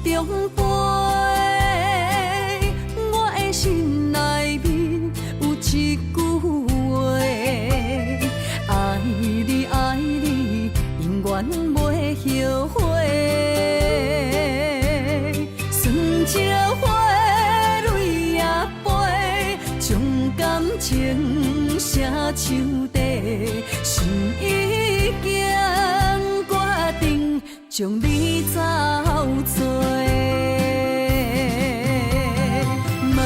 中飞，我的心内面有一句话：爱你爱你，永远袂后悔。酸椒花泪也飞，将感情写手底，心已经决定将你走找。问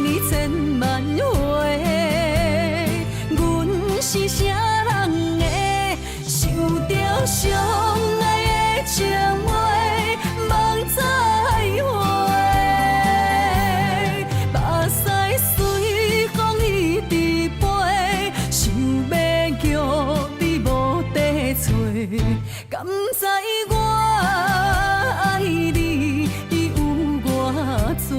你千万回，阮是啥人的，受着伤爱的情话，望再会。目屎随风一直飞，想要叫你无地找，敢知我爱你有偌多？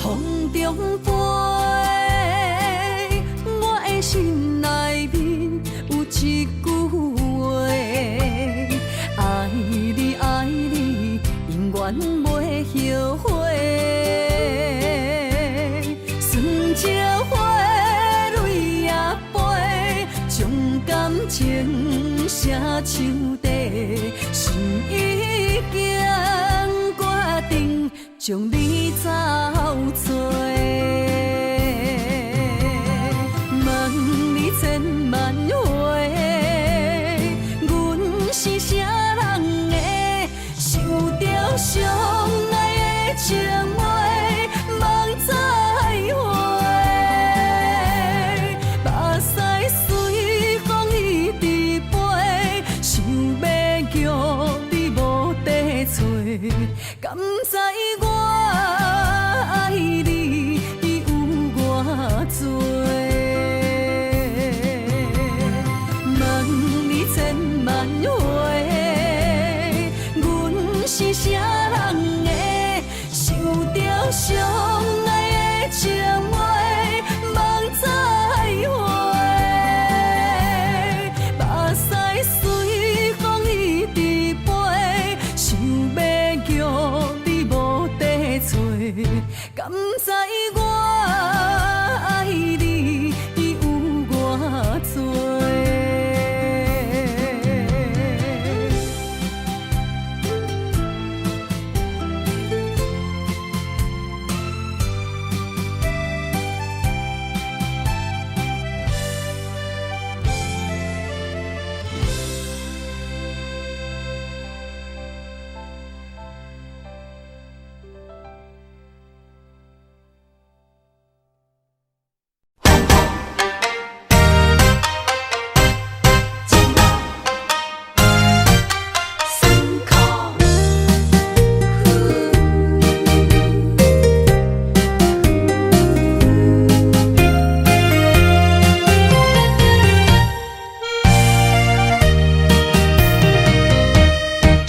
风中飞，我的心内面有一句话：爱你爱你，永远袂后悔。酸椒花泪也飞，将感情写手底，心已经决定将你走找。问你千万回，阮是啥人的，受着伤爱的情话，望再会。目屎随风一直飞，想要叫你无地找，敢知我爱你有偌多？问你千万回，阮是啥人的，受着伤爱的情话，望再会。目屎随风一直飞，想要叫你无地找，敢知我爱你有偌多？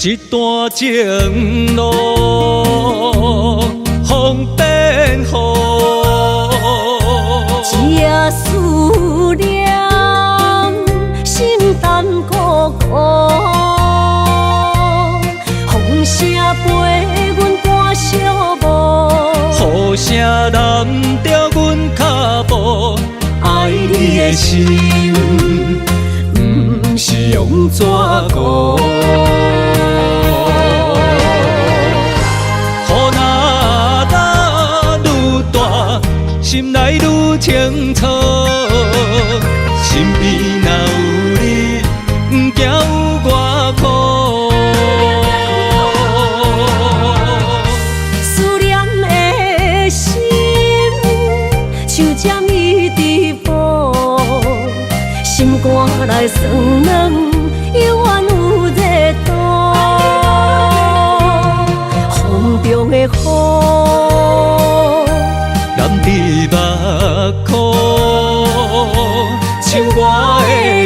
一段情路，风变雨，一夜思念，心淡孤孤。风声陪阮赶小步，雨声染着阮脚步，爱你的心，不是用纸糊。心内愈清楚，身边若有你，不惊有我苦。思念的心，像针一直补，心肝内酸软，永远有热度。风中的雨。唱我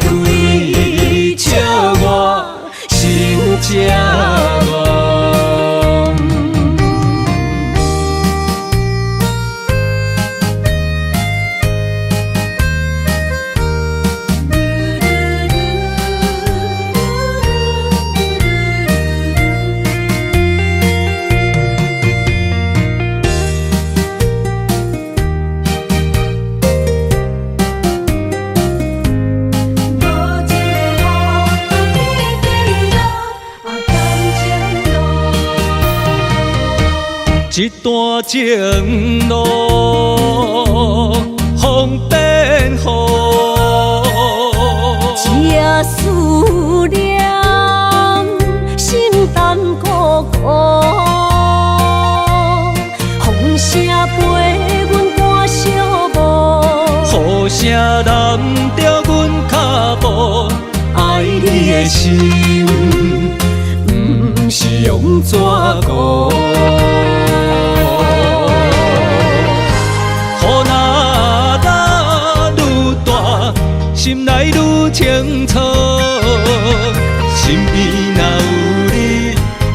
的泪，笑我心正戆。一段情路，风变雨，这思念心淡苦苦，风声陪阮赶小步，雨声染着阮脚步，爱你的心，不是用纸糊。心内愈清楚，心边若有你，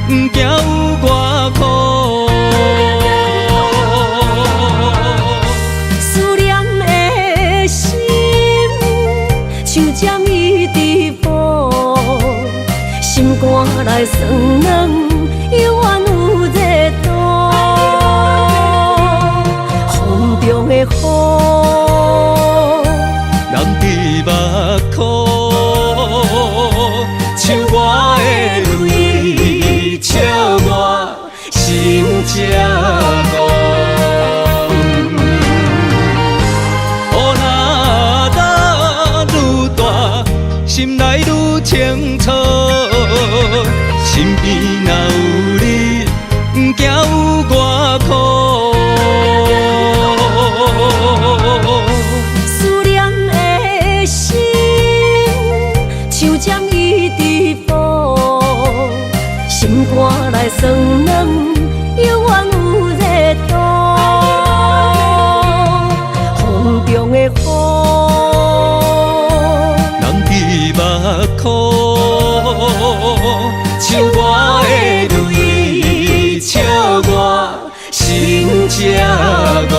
不惊有我苦。思念的心，像针伊伫补，心肝内酸软，犹原有热度。风中的雨。目眶，唱我的泪，笑我心正戆。雨若愈大，心内愈清楚，心边若有你，不惊有我苦。心肝内酸软，犹原有热度。风中的雨，人伫目眶，唱我的泪，笑我心正戆。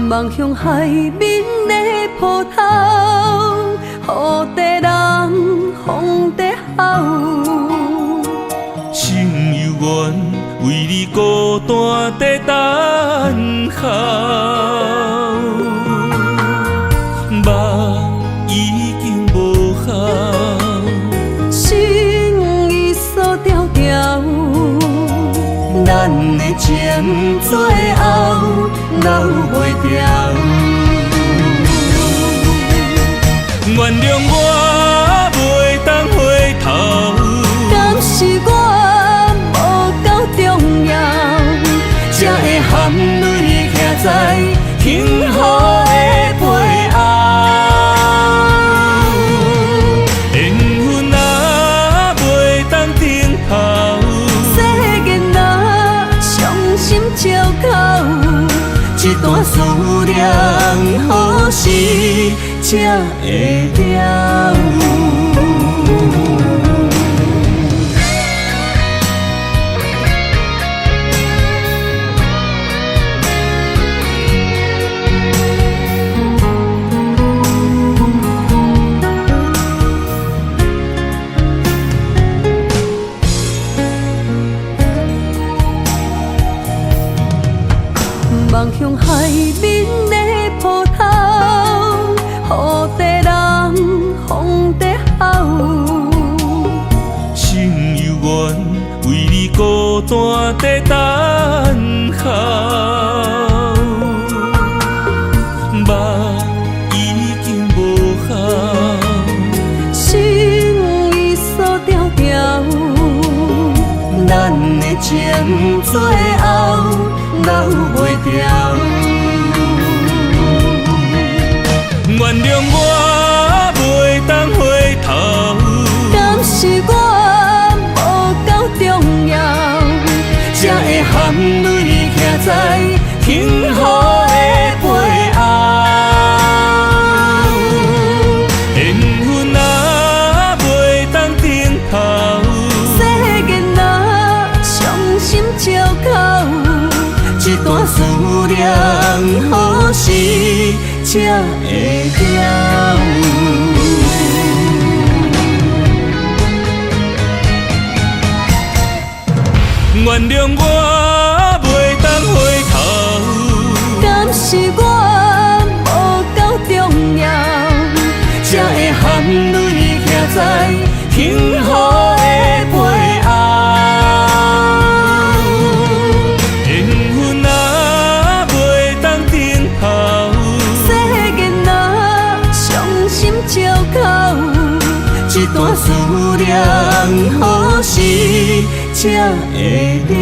望向海面的波涛，雨在人，风在吼。心犹原为你孤单在等候，目已经无效，心已锁条条。咱的情最后留袂掉。原谅我袂当回头，敢是我无够重要，才会含泪徛在幸福的背后。缘分若袂当停靠，世间若伤心借口，一段思念何时才会了？怎在等候？目已经无效，心已锁条条，咱的情最后留袂掉。原谅我袂当回头，敢是我无够重要，才会含泪徛在幸福的背后。缘分啊，袂当等候，世间若伤心借口，一段思念何时才会了？原谅我袂当回头，敢是我无够重要，才会含泪徛在幸福的背后。缘分啊，袂当等候，世间若伤心借口，一段思念何时才会了？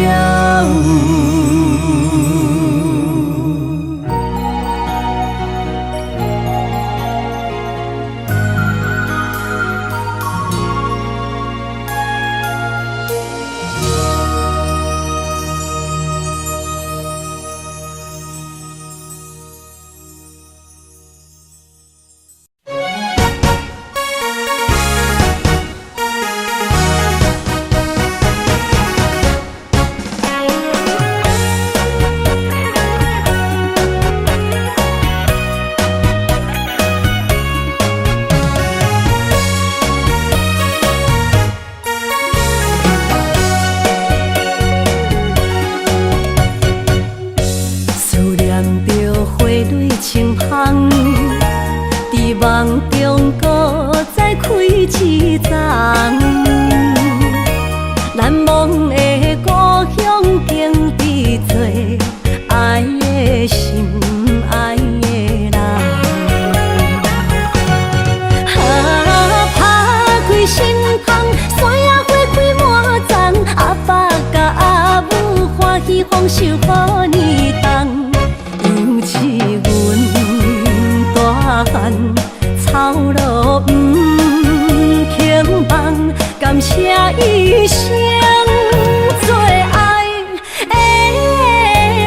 梦中搁再开一丛，难忘的故乡经伫做爱的心爱的人。打开心窗，山野花开满丛，阿爸甲阿母欢喜丰收好年冬，尤其阮大汉。草路不轻放，感谢一生做爱的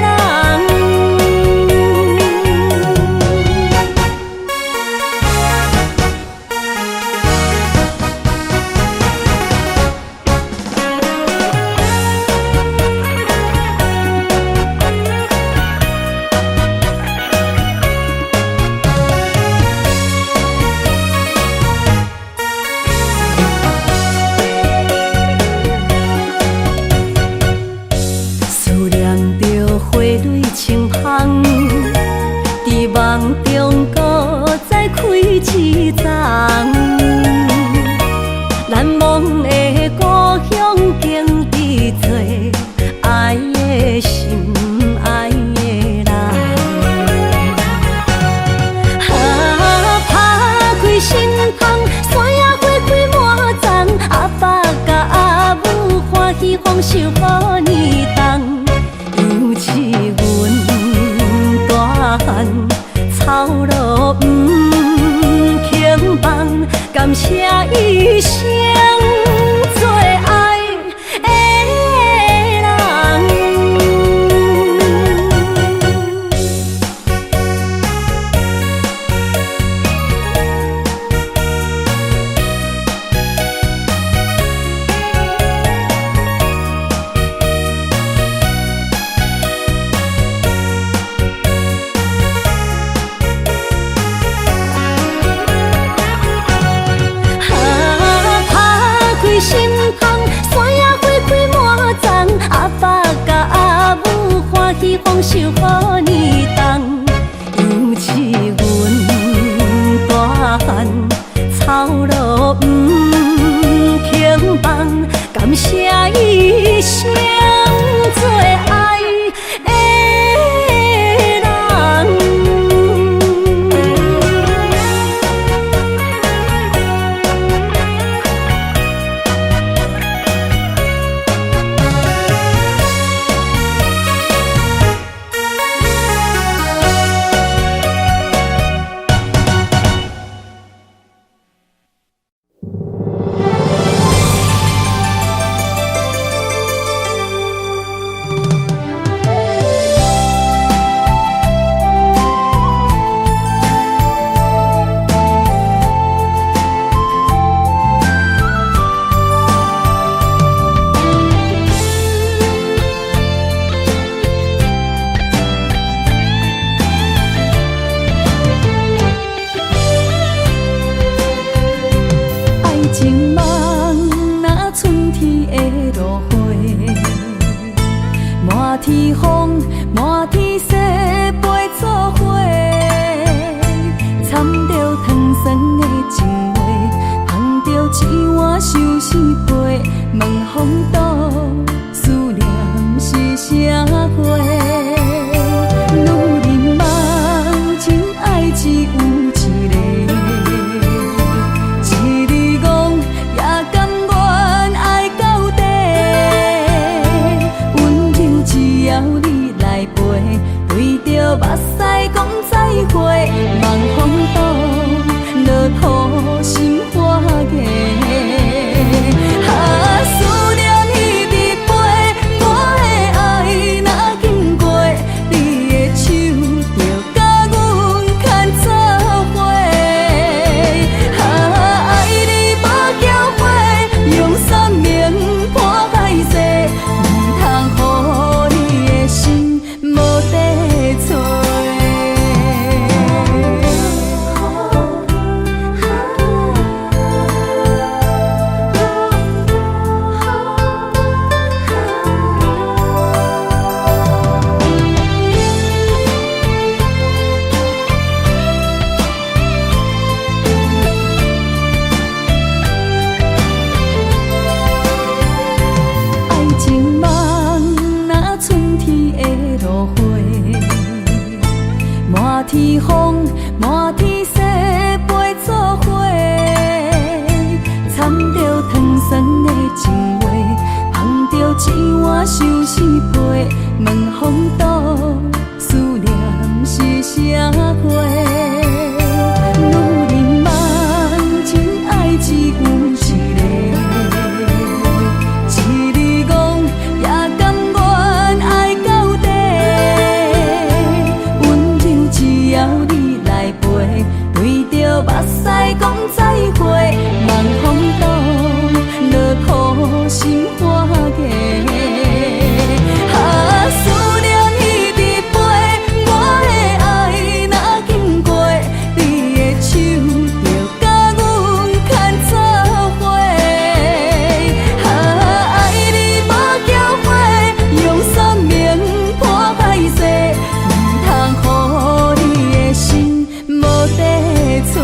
人。梦中搁再开一丛，难忘的故乡经伫做爱的心爱的人。打开心窗，山野花开满丛，阿爸甲阿母欢喜丰收好年冬，尤其阮大汉。草路不轻放，感谢一生做爱的人。心窗，山野花开满丛，阿爸甲阿母欢喜丰收好年冬，尤其阮大汉草路不轻放，感谢一生。着目屎讲再会，望风度，落土心花芽。啊，思念一直飞，我的爱若经过，你的手就甲阮牵做伙。啊，爱你无缴费，用生命破歹势，唔通予你的心无地找。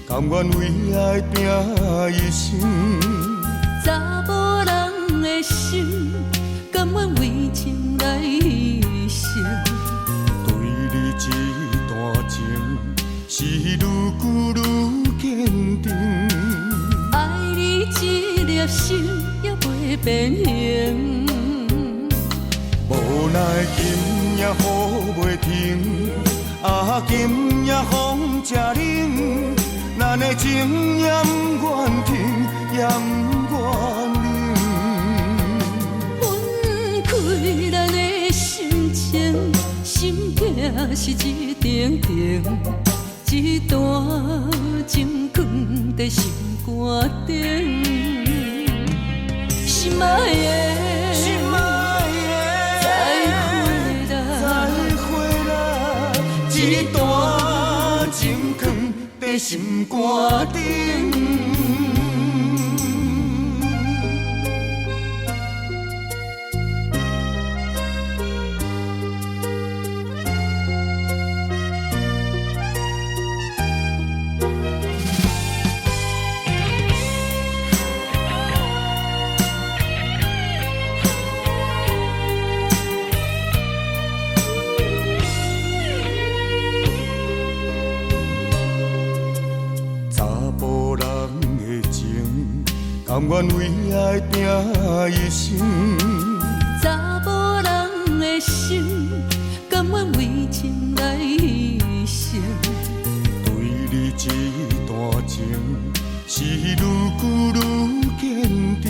甘愿为爱拼一生，查某人的心，甘愿为情来牺牲。对你这段情，是愈久愈坚定。爱你一粒心也袂变形，无奈今夜雨袂停，啊，今夜风正冷。咱的情也不愿停，也不愿冷。分开咱的心情，心境是一定定，一段情放在心肝顶。心爱的，心爱的，再会啦，一段情放在心肝顶。甘愿为爱拼一生，查某人的心，甘愿为情来牺牲。对你这段情，是愈久愈坚定。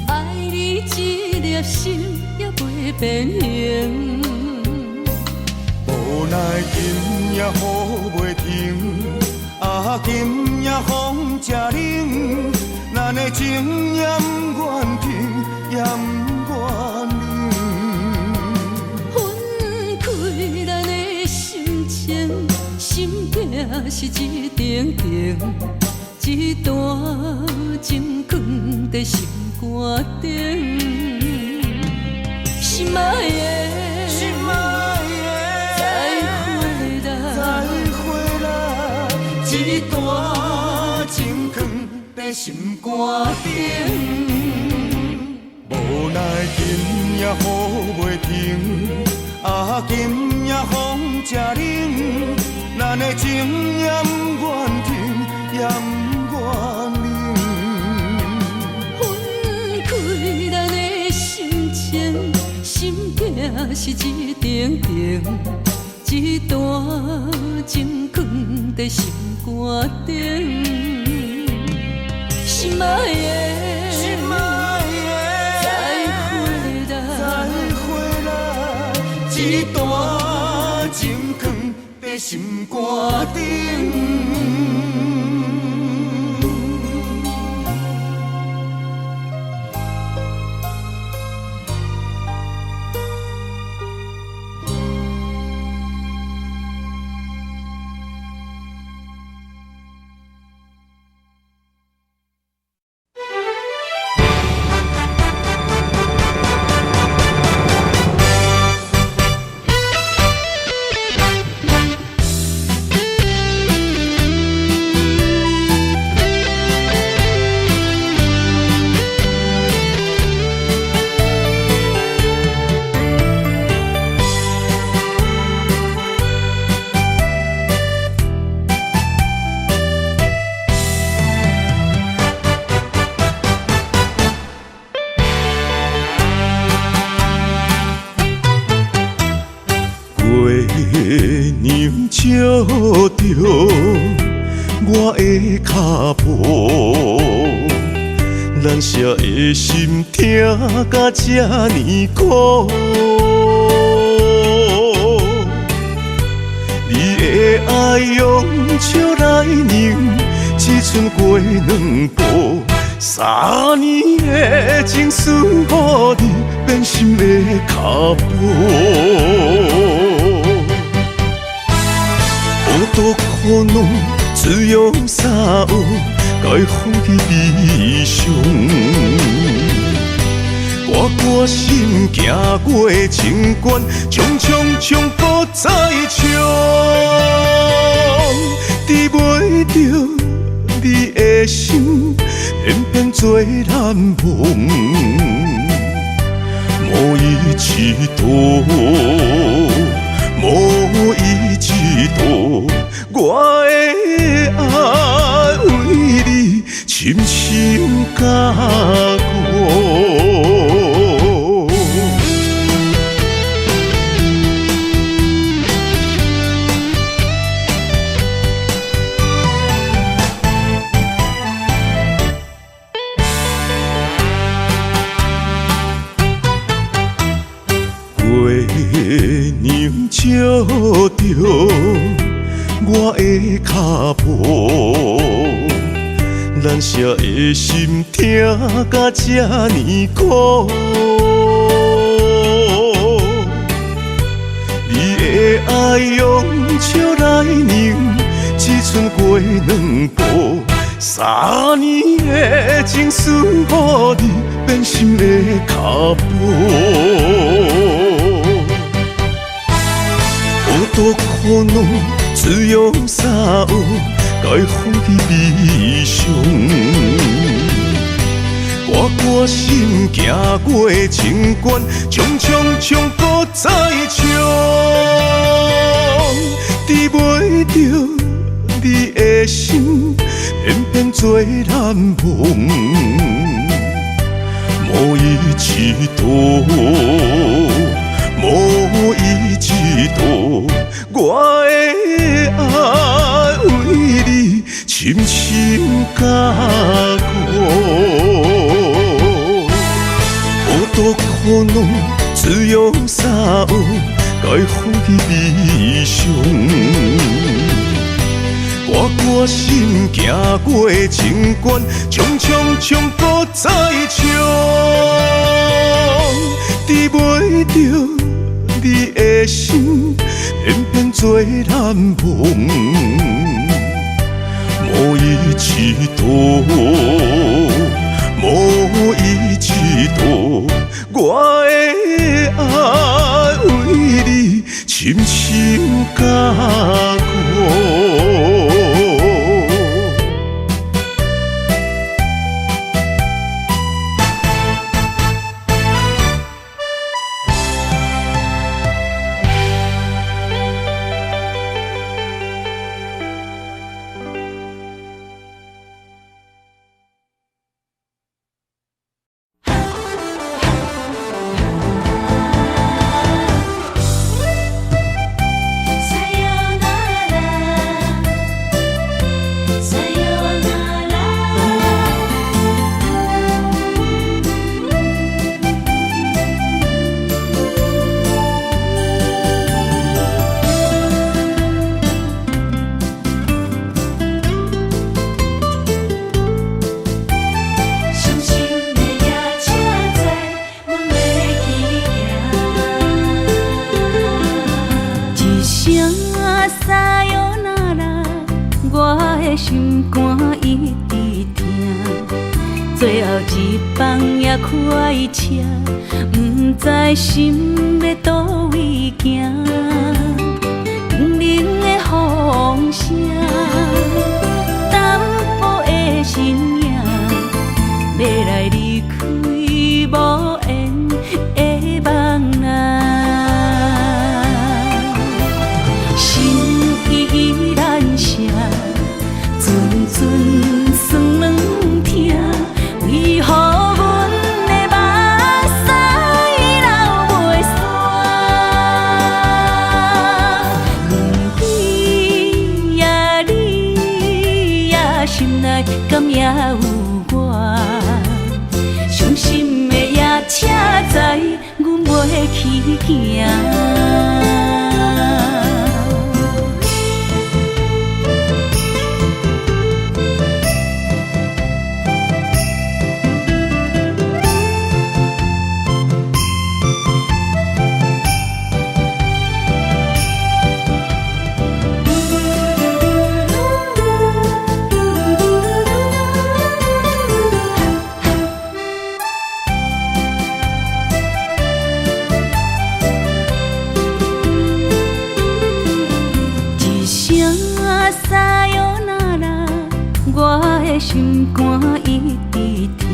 爱你一粒心也袂变形，无奈今夜雨袂停，啊，今夜风正冷。咱的情也不愿停，也不愿冷。分开咱的心情，心境是一定定，一段情放在心肝顶。心爱的，心爱的，再会啦，一段情放在心肝顶。无奈今夜雨袂停，啊，今夜风正冷。咱咱的情念愿停，也不愿冷。分开咱的心情，心境是一定定，一段情藏在心肝顶。心爱的，心爱的，再回来，一段情藏在心肝顶。照着我的脚步，咱舍的心痛甲这呢苦。你的爱用笑来凝，只剩过两步。3年的情思，予你变心的脚步。孤独苦恼，只有啥有，该放弃悲伤。我心行过情关，冲搁再冲，治袂着你的心，偏偏做难忘。无依之道，无依之道，我的爱为你深深加固。月亮照着我的脚步，咱舍的心痛甲这呢苦。你的爱用笑来凝，只剩过两步。3年的情思，予你变心的脚步。孤独苦恼，只有啥有，该放弃悲伤。我心行过情关，冲搁再冲，治袂着你的心，偏偏做难忘。无依之道，无依之道，我的爱为你深深加固。孤独苦恼，只有啥有，该放弃悲伤。我心行过情关，冲搁再冲，治袂着你的心，偏偏做难忘。无依之道，无依之道，我的爱为你深深加固。的心肝一直疼，最后一放也开车，不知心要倒位行。冷冷的风声，淡薄的身影，要来离开无缘的梦人。心依然舍，阵阵酸软疼，为何阮的目屎流袂煞？远比呀你呀，心内敢也有我？伤心的夜车载，阮袂去行。心肝一直疼，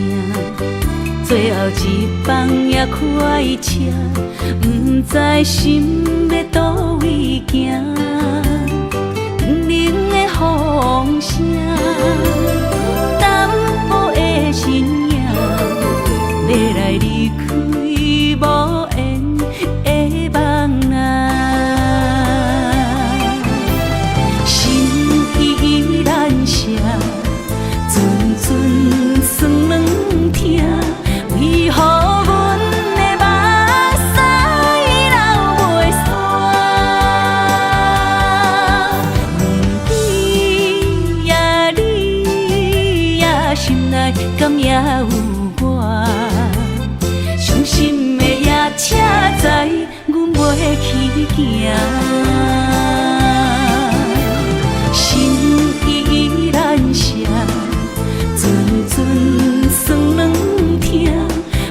最后一放也开车，不知心要倒位行。冷冷的风声，淡薄的身影，要来离开无缘的梦人。心依然舍。阵阵酸软疼，为何阮的目屎流袂煞？远比呀你呀，心内敢也有我？伤心的夜车载，阮袂去行。心依然舍。阵阵酸软疼，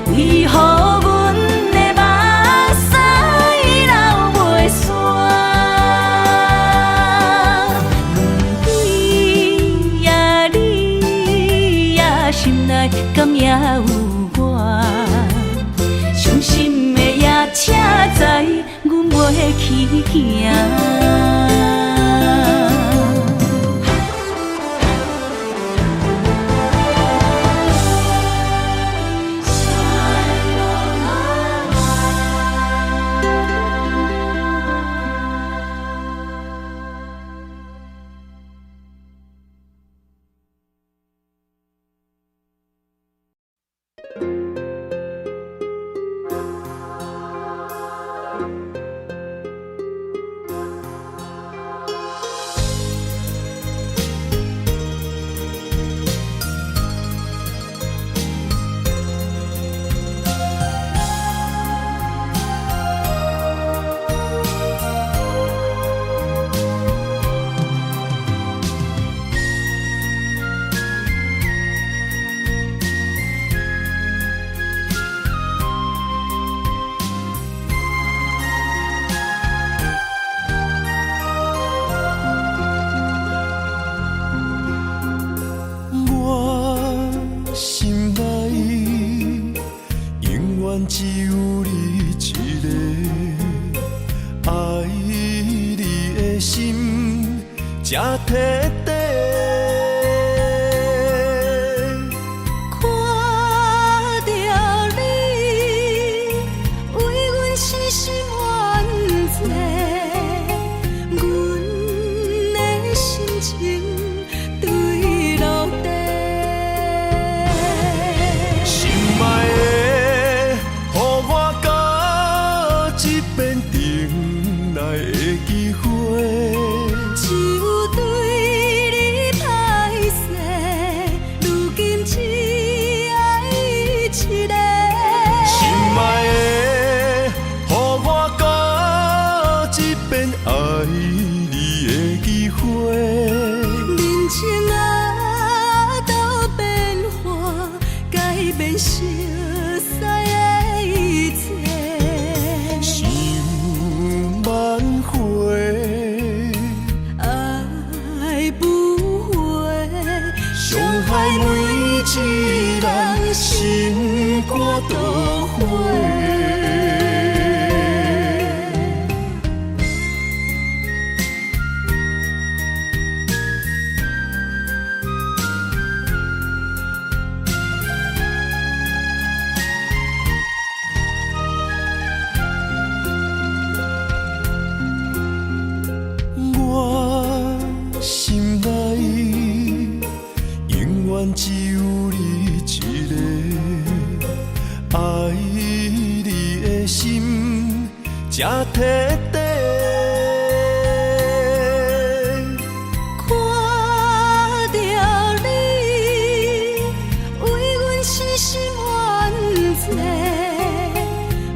为何阮的目屎流袂煞？远比呀你呀，心内敢也有我？伤心的夜车载，阮袂去行。才摕地。看着你，为阮死心冤罪，阮的心情坠落地。心爱的，予我到一遍等来的机会。只有对心肝都火。我心内永远只有你一个，爱你的心才铁底。看着你，为阮死心冤罪，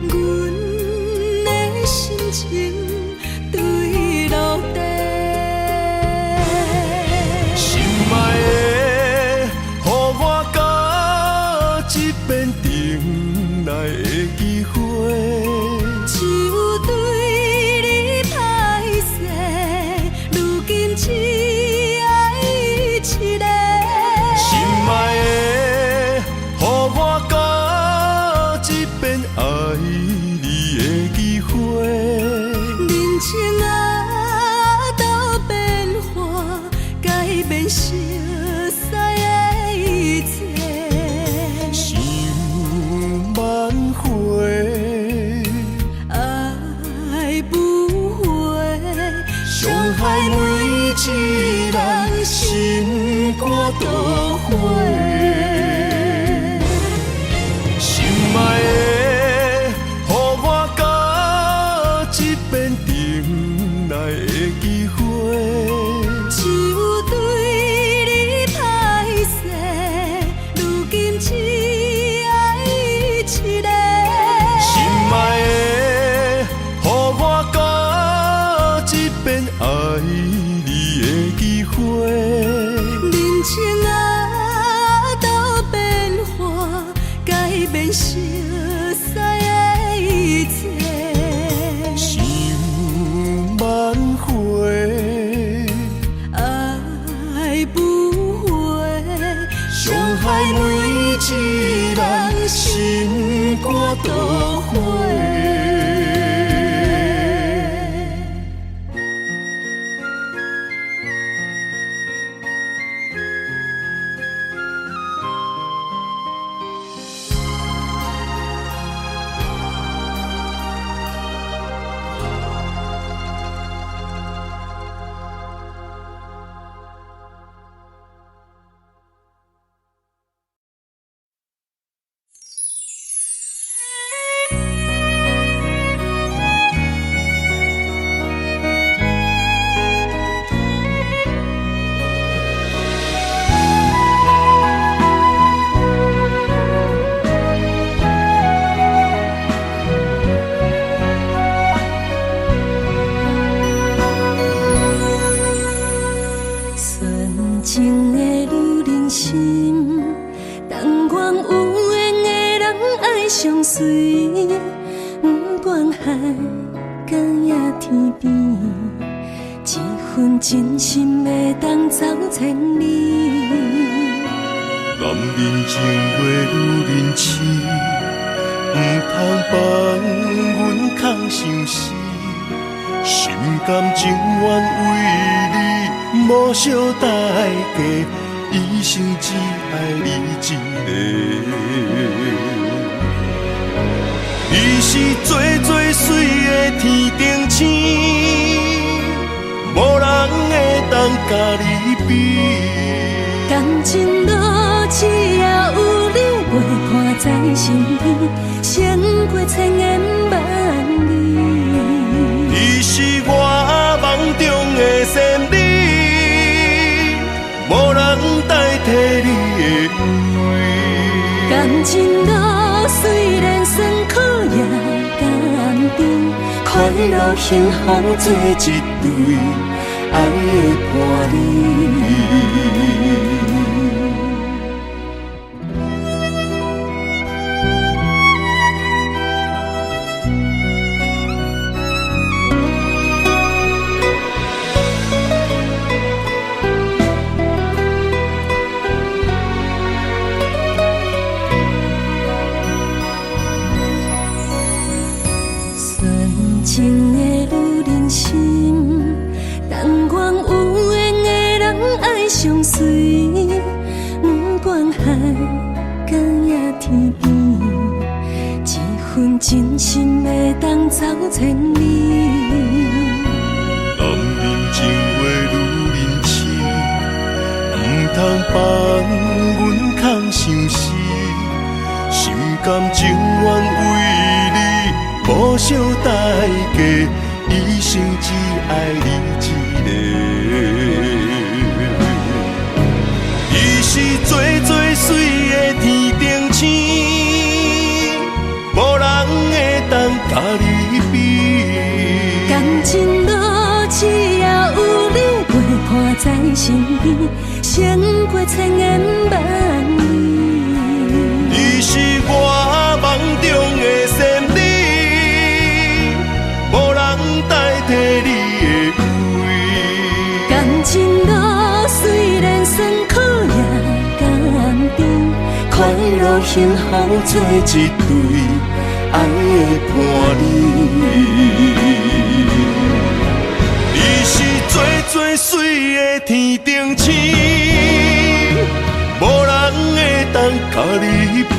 阮的心情对落地。心爱的，予我到一遍重来的机会。只有对你歹势，如今只爱一个。心爱的，予我到一遍爱你的机会。人情啊，都变化，改变熟悉的一切。想挽回，爱不回，伤害每一人心肝都火。心爱的，予我到一遍重来的机会。只有对你歹势，如今只爱一个。心爱的，予我到一遍爱你的机会。人情啊，都变化，改变熟悉的一切。想挽回，爱不回，伤害每一人心肝都火。纯情的女人心，但愿有缘的人爱相随，不管海角也天边，一份真心会当走千里。男人情话女人痴，唔通放阮空相思，心甘情愿为你无小代价，一生只爱你一个。你是最最水的天顶星，无人会当甲你比。感情路只要有你陪伴在身边，胜过千言万语。你是我梦中的仙女，无人代替你的美。感情路虽然酸苦也甘甜，快乐幸福做一对，爱的伴侣。真心会当走千里。男人情话愈认真，唔通放阮空相思。心甘情愿为你无惜代价，一生只爱你一个。伊是最最水的天顶星，无人会当甲你比。感情路只要有你陪伴在身边，胜过千言万语。你是我梦中的仙女，无人代替你的位。感情路虽然酸苦也甘甜，快乐幸福做一对，爱的伴侣。你是最最水的天顶星，无人会当甲你比。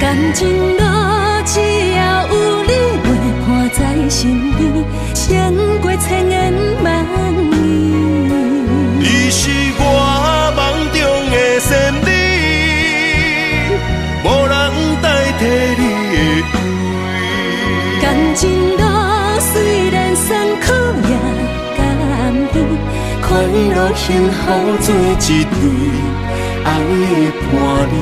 感情路只要有你陪伴在身边，胜过千言万语。你是我梦中的仙女，无人代替你的位。感情路虽然酸苦也甘甜，快乐幸福做一对，爱的伴侣。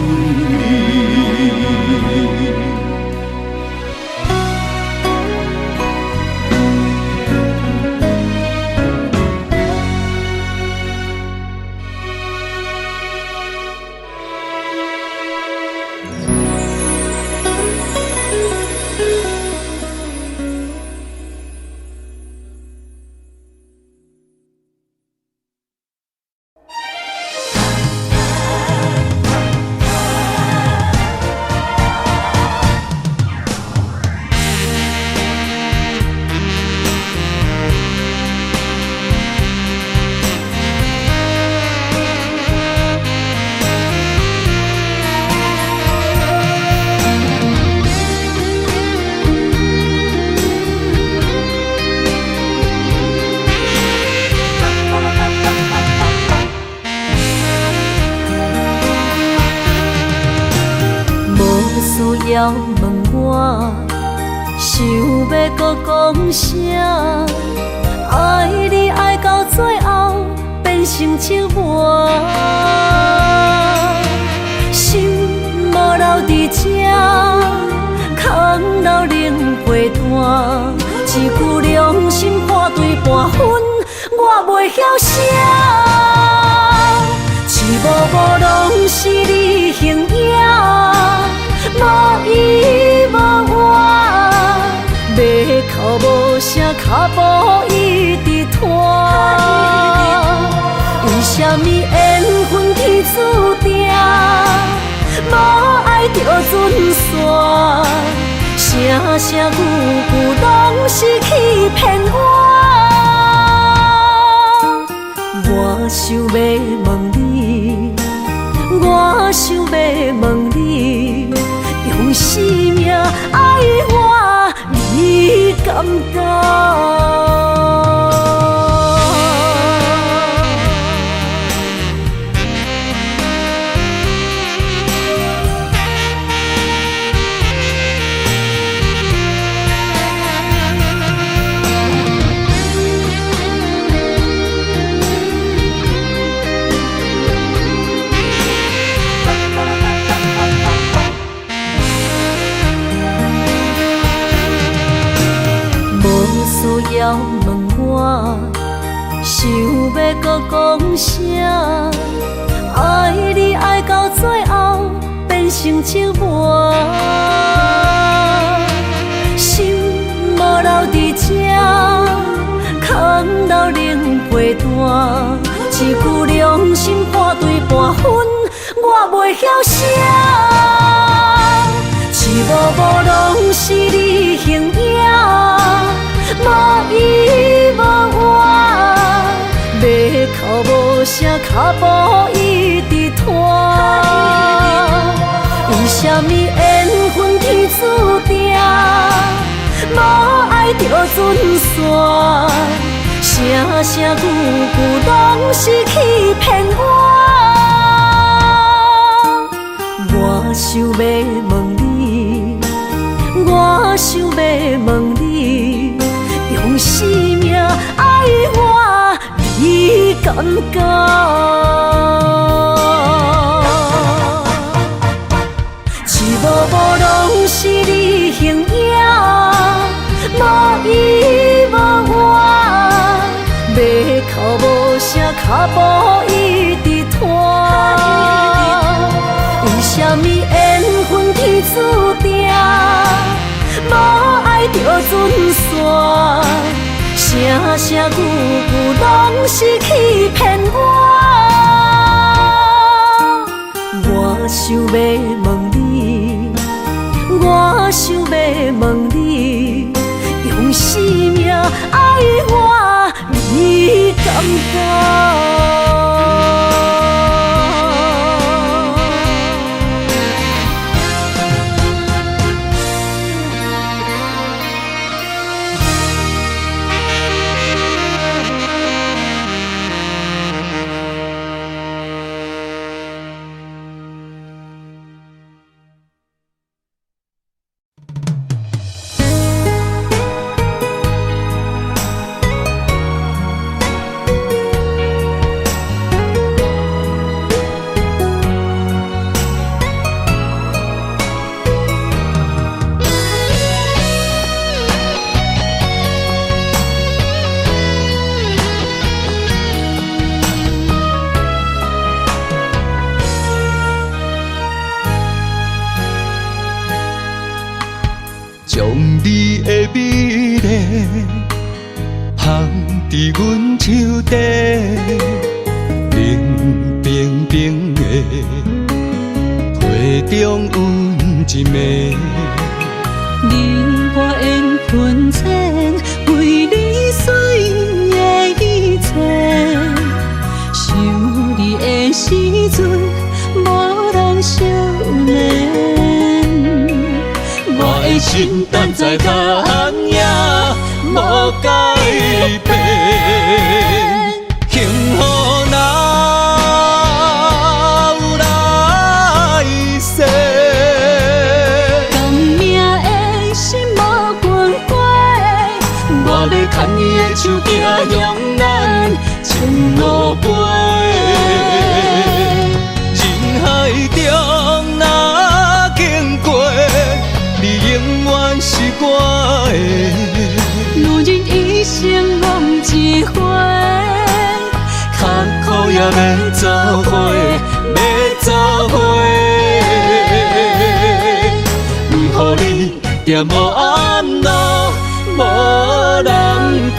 需要问我，想要搁讲啥？爱你爱到最后变成寂寞，心无留伫这，空留冷陪伴。一句良心半对半分，我袂晓写。一幕幕拢是你形影。无依无我，要哭无声，脚步一直拖。为什么缘分天注定，无爱就准线？声声句句拢是欺骗我。我想要问你，我想要问你。用生命爱我，你敢当？需要问我，想要搁讲啥？爱你爱到最后变成寂寞，心无留伫这，空留冷陪伴。一句良心半对半分，我袂晓写。一幕幕拢是你形影。无依无我，要哭无声，脚步一直拖。为什么缘分天注定，船线，声声句句拢是欺骗我。我想要问你，我想要问你，用生命爱我，你敢敢？一幕幕拢是你形影，无依无我，要哭无声，脚步一直拖。为什么缘分天注定，无爱就船线，声声句句拢是欺骗我。我想要问你，我想要问你，用生命爱我，你敢敢？将你的美丽放伫阮手底，冰冰冰的皮中温一暝。你我缘分浅，为你随的一切。想你的时阵，无人少年。我的心等在答案也无改变，幸福哪有来世？甘命的心无关过，我要牵你的手行向咱前路飞，人海中若经过。你永远是我的，路人一生梦一回，较苦也要走伙，要走伙，不予你在无暗路，无人陪。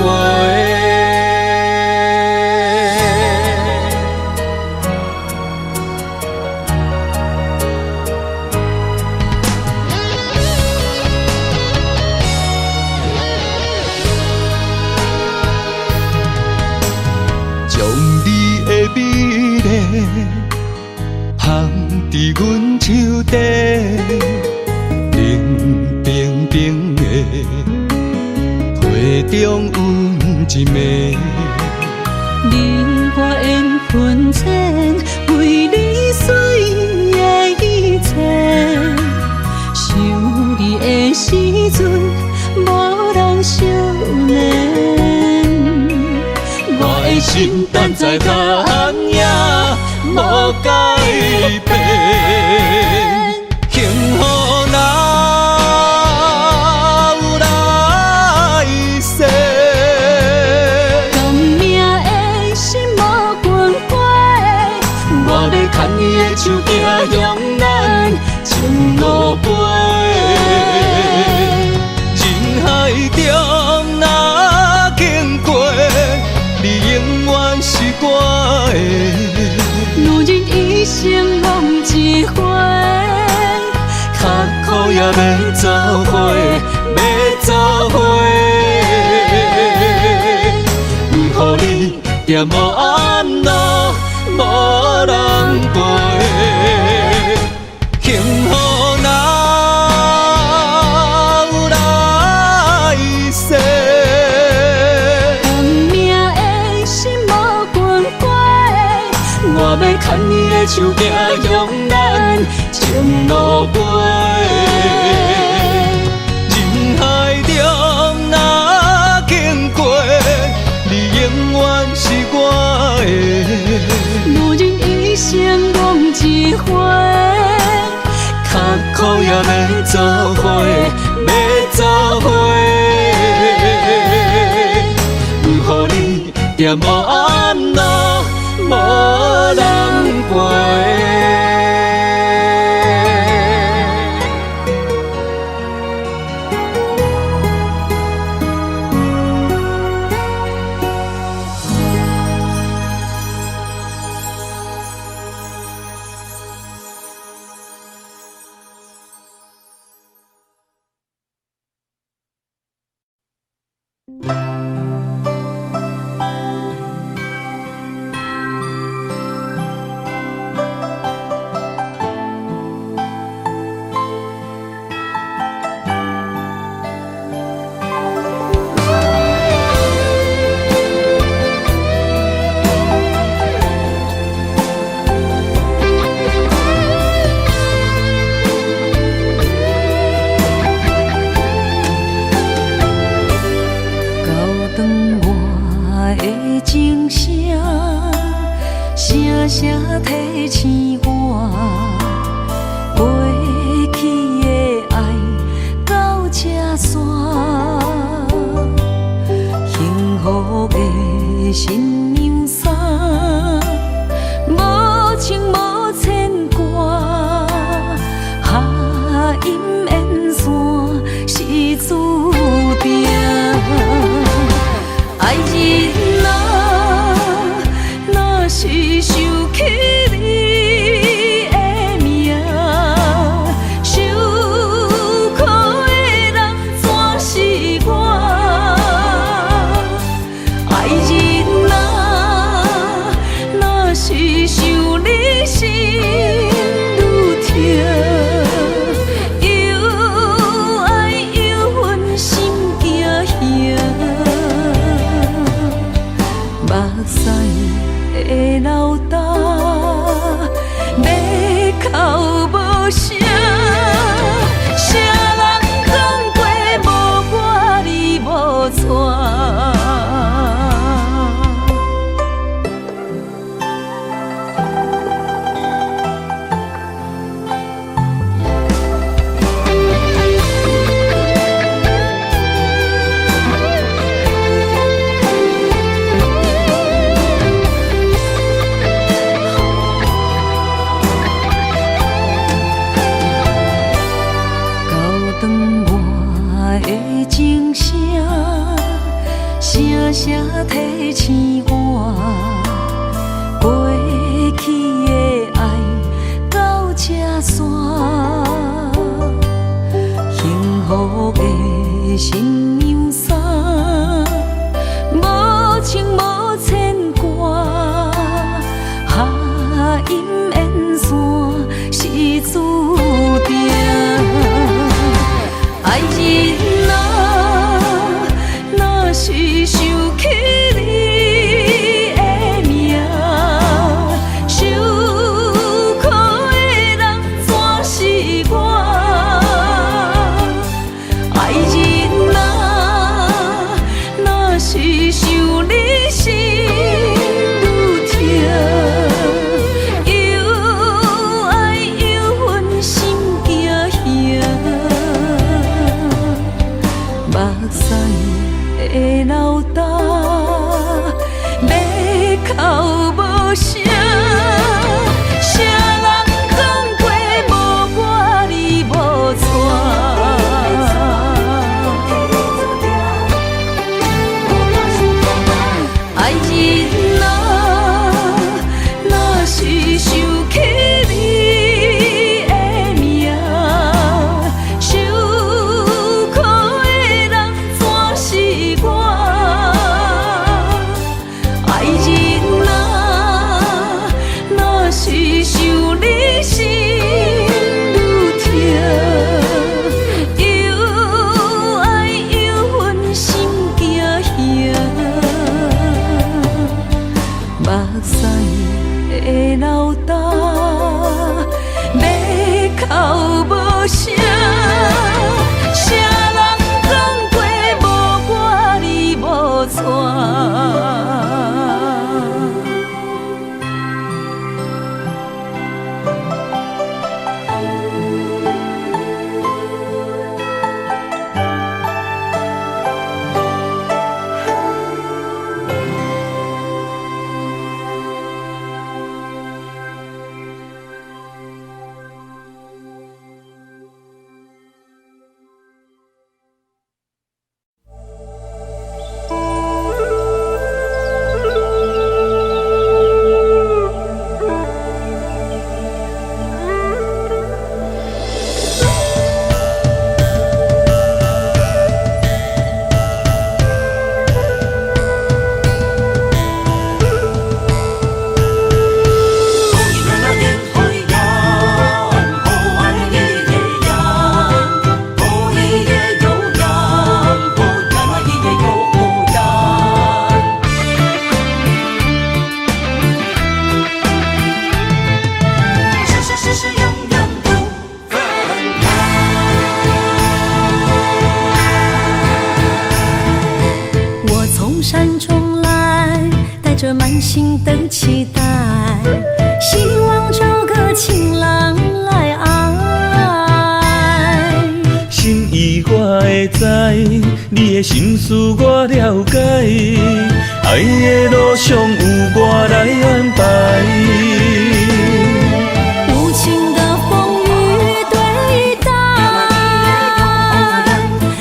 放伫阮手底，冰冰冰的皮中温一暝。你我缘分浅，为你随的一切。想你的时阵，无人少年。我的心等在答案也无改变，幸福哪有来世？甘命的心无关过，我要牵你的手行向咱前路飞，人海中若经过。你永远是我的，路人一生梦一回，较苦也要走伙，要走伙，不予你在无暗路，无人陪，幸福哪有来世？要牵你的手行向咱前路飞。人海中若经过，你永远是我的。无人一生梦一回，较苦也要做伙，要做伙。不予你点无暗路，无人陪。的老大，马口无声，啥人讲过无我你无带？山中来，带着满心的期待，希望找个情郎来爱。心意我会知，你的心思我了解，爱的路上有我来安排。无情的风雨对待，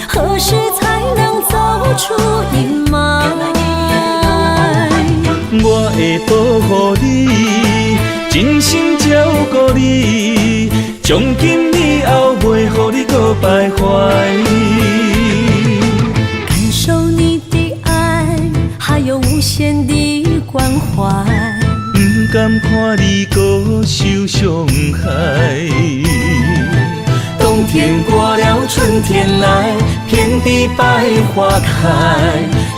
何时才能走出阴霾？我会保护你，真心照顾你，从今以后袂予你搁徘徊。感受你的爱，还有无限的关怀，不甘看你搁受伤害。冬天过了，春天来，遍地百花开，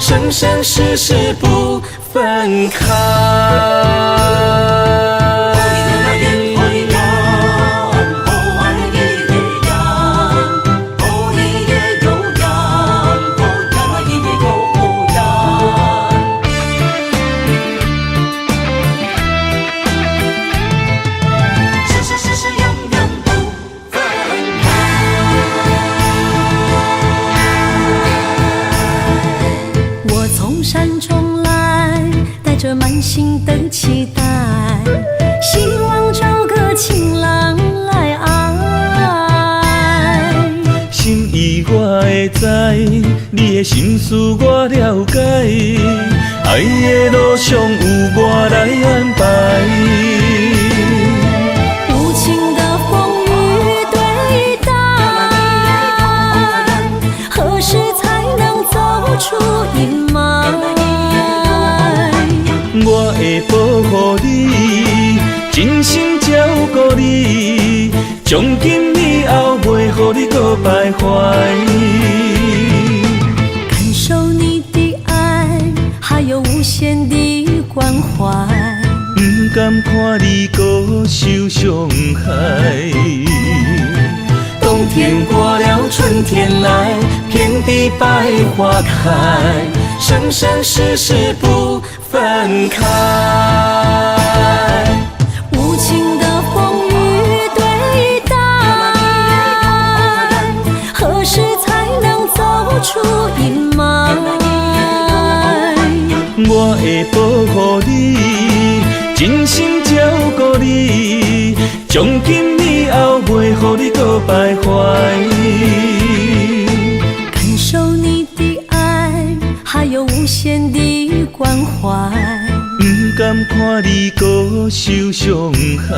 生生世世不分开。山中来，带着满心的期待，希望找个情郎来爱。心意我会知，你的心思我了解，爱的路上有我来安排。无情的风雨对待，何时才能走出阴霾？我会保护你，真心照顾你，从今以后袂予你搁徘徊。感受你的爱，还有无限的关怀，不甘看你搁受伤害。冬天过了，春天来，遍地百花开，生生世世不分开。无情的风雨对待，何时才能走出阴霾？我会保护你，真心照顾你，从今以后袂予你搁徘徊。感受你的爱，还有无限的关怀，不甘看你搁受伤害。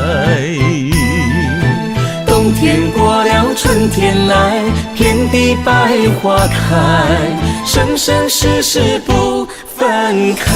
冬天过了，春天来，遍地百花开，生生世世不分开。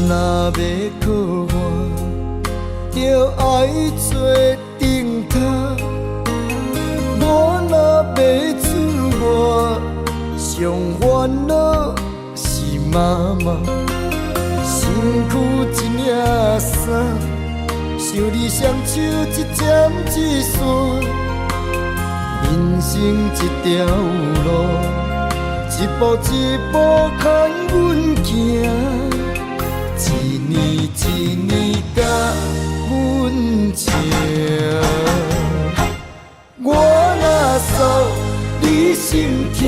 若要靠岸，就爱做顶头。我若要出外，上烦恼是妈妈。身躯一领衫，想你双手一针一线。人生一条路，一步一步牵阮行，一年一年甲阮情。我若扫你心痛，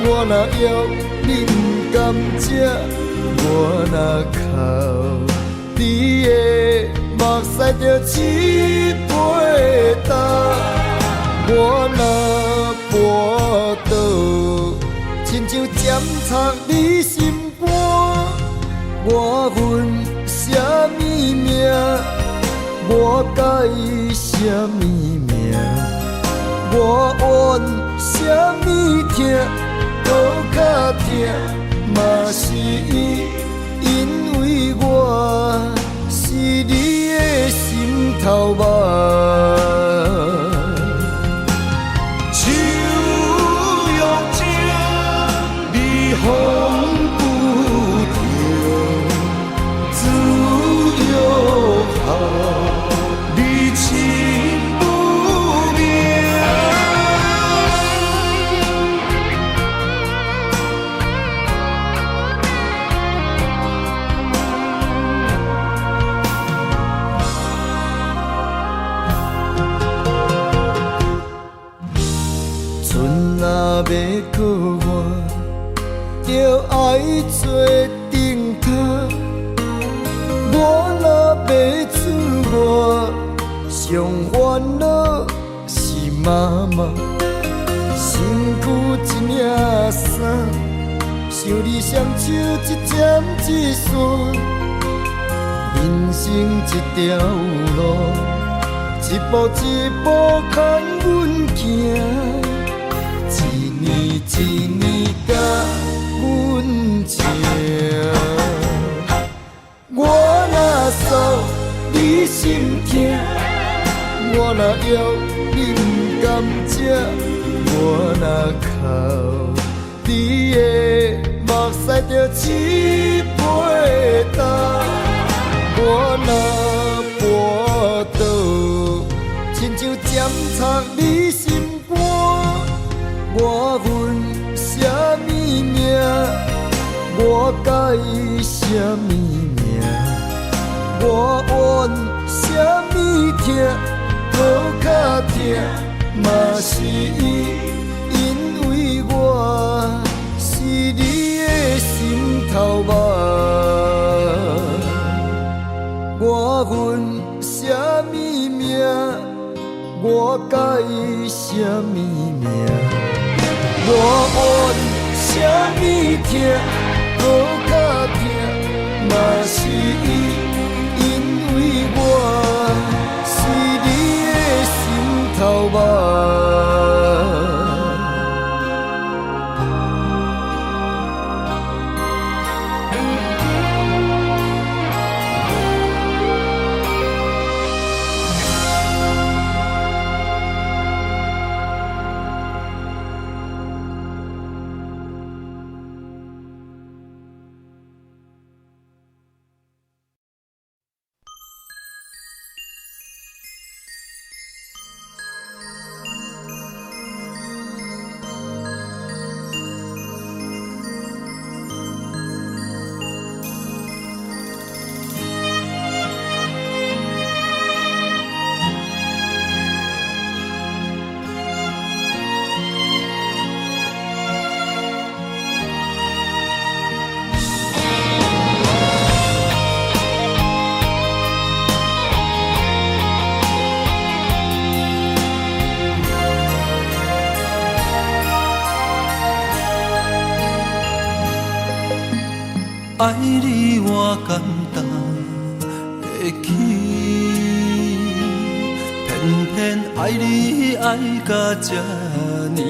我若要你不甘食，我若哭你的目屎就一杯干。我若跋倒，亲像尖插你心肝。我恨什么命？我介意什么命？我怨什么痛？搁较痛，嘛是因为我是你的心头肉。风不停，自由好，你情不明。船若要靠岸，就爱做顶头。我若要出外，上烦恼是妈妈。身躯一领衫，想你双手一针一线。人生一条路，一步一步牵阮行，一年一年甲阮情。我若扫你心痛，我若要你不甘食，我若哭你的目屎就一杯干。我若跋倒，亲像尖插你心肝。我恨什么命？我介意什么命？我怨什么痛？搁较痛，嘛是因为我是你的心头肉。我恨什么命？我介意什么命？我怨什么痛？搁较痛，嘛是因为我是你的心头肉。爱你我简单会起，偏偏爱你爱到这呢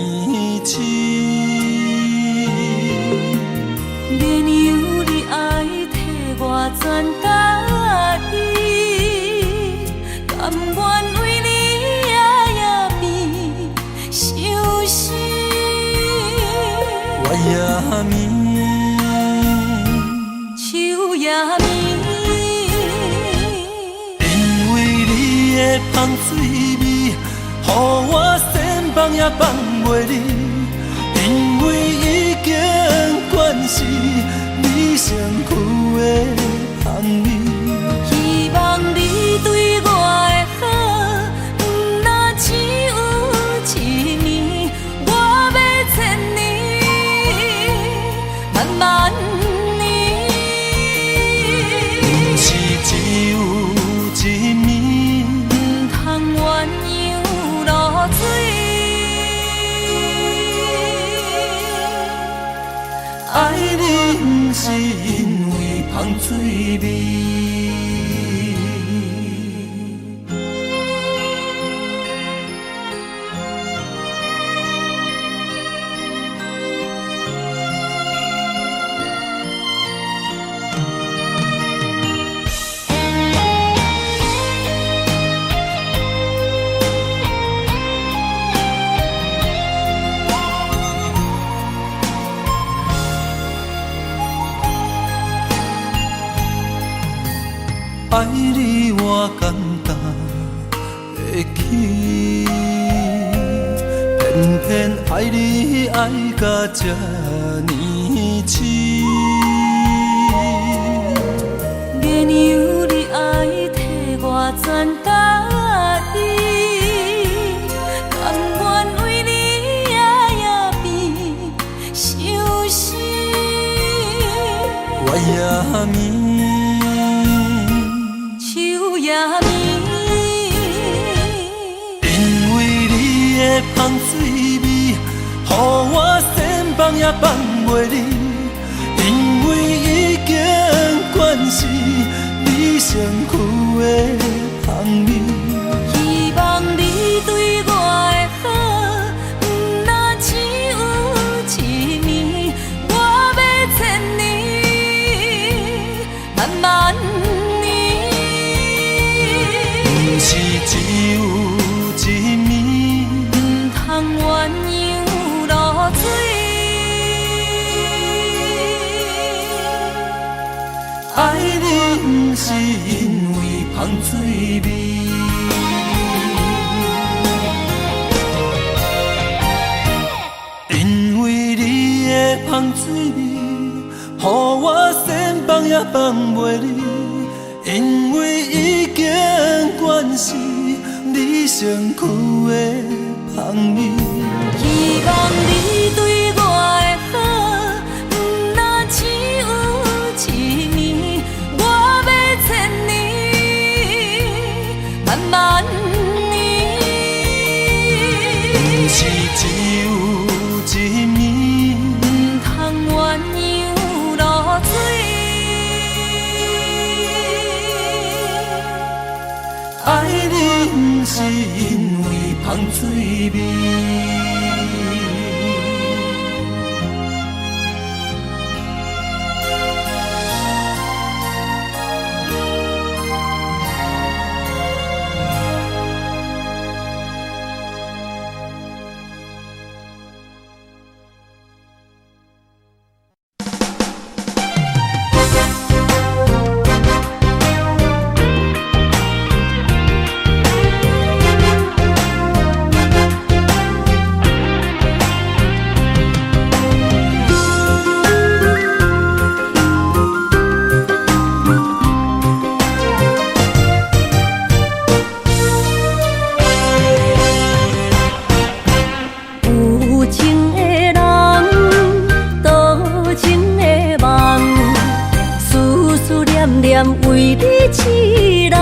深。连由你爱替甲伊，甘愿为你夜夜眠，相思。我也眠，树也眠，因为你的香水味，予我先放也放袂离。因为已经惯是你身躯的香味，希望你对我的好，不若只有一年，我要千年，慢慢年，不是只有一暝，不通鸳鸯落水。爱你不是因为香水味。爱你我简单会起，偏偏爱你爱到这呢深。月娘你爱替我转甲伊，甘愿为你夜夜眠，相思。我也眠。也眠，因为你的香水味，予我先放也放袂离。因为已经惯是你身躯的香味，希望你对我的好，不若只有一年，我要千年，慢慢。是只有一暝，不通鸳鸯落水。爱你不是因为香水味，因为你的香水味，予我先放也放袂离。因为已经惯是你身躯的香味，希望你对我的好，不若只有一年，我要千年，慢慢年。不是只有一暝，不通鸳鸯落水。爱你不是因为香水味。为你痴人，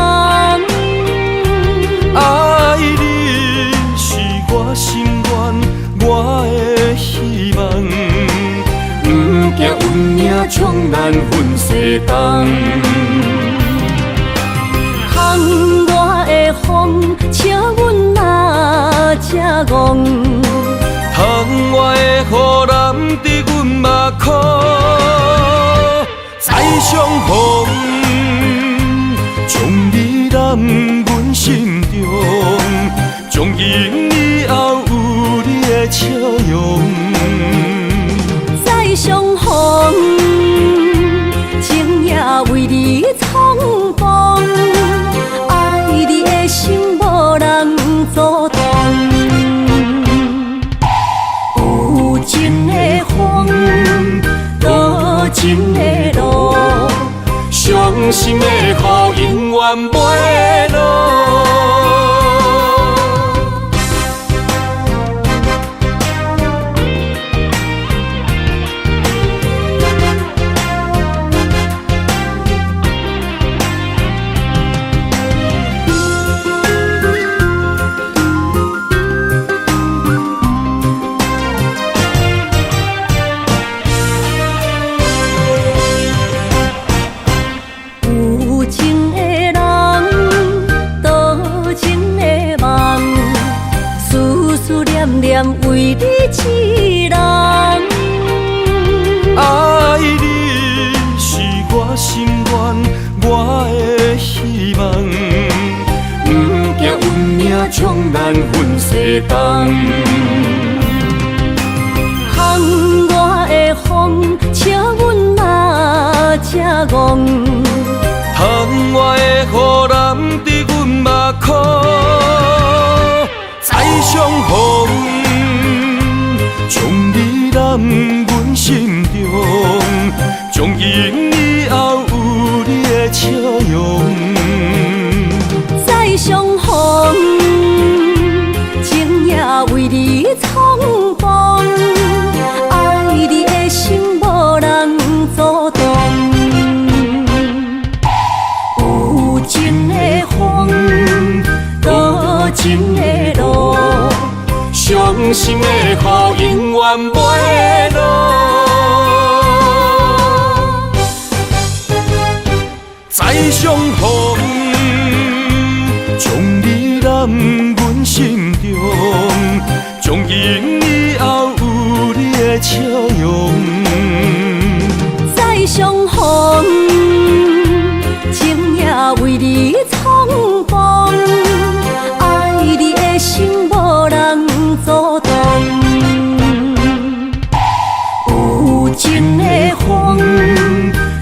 爱你是我心愿，我的希望。不惊运命冲咱分世间，风我的风，请阮哪只戆？窗外的雨淋伫阮目眶，再相逢。将你揽阮心中，从今以后有你的笑容。再相逢，情也为你冲动，爱你的心无人阻挡。有情的风，多情的路，伤心的雨永远袂落。为你一人，爱你是我心愿，我的希望。不惊运命将咱分西东。风我的风，笑阮嘛正戆。窗外的雨淋伫阮目眶，再相逢。将你揽阮心中，从今以后有你的笑容。再相逢，情也为你冲动，爱你的心无人阻挡。有情的风，多情的路，伤心的雨永远袂落。再相逢，将你揽阮心中，从今以后有你的笑容。再相逢，情也为你冲动，爱你的心无人阻挡。有情的风，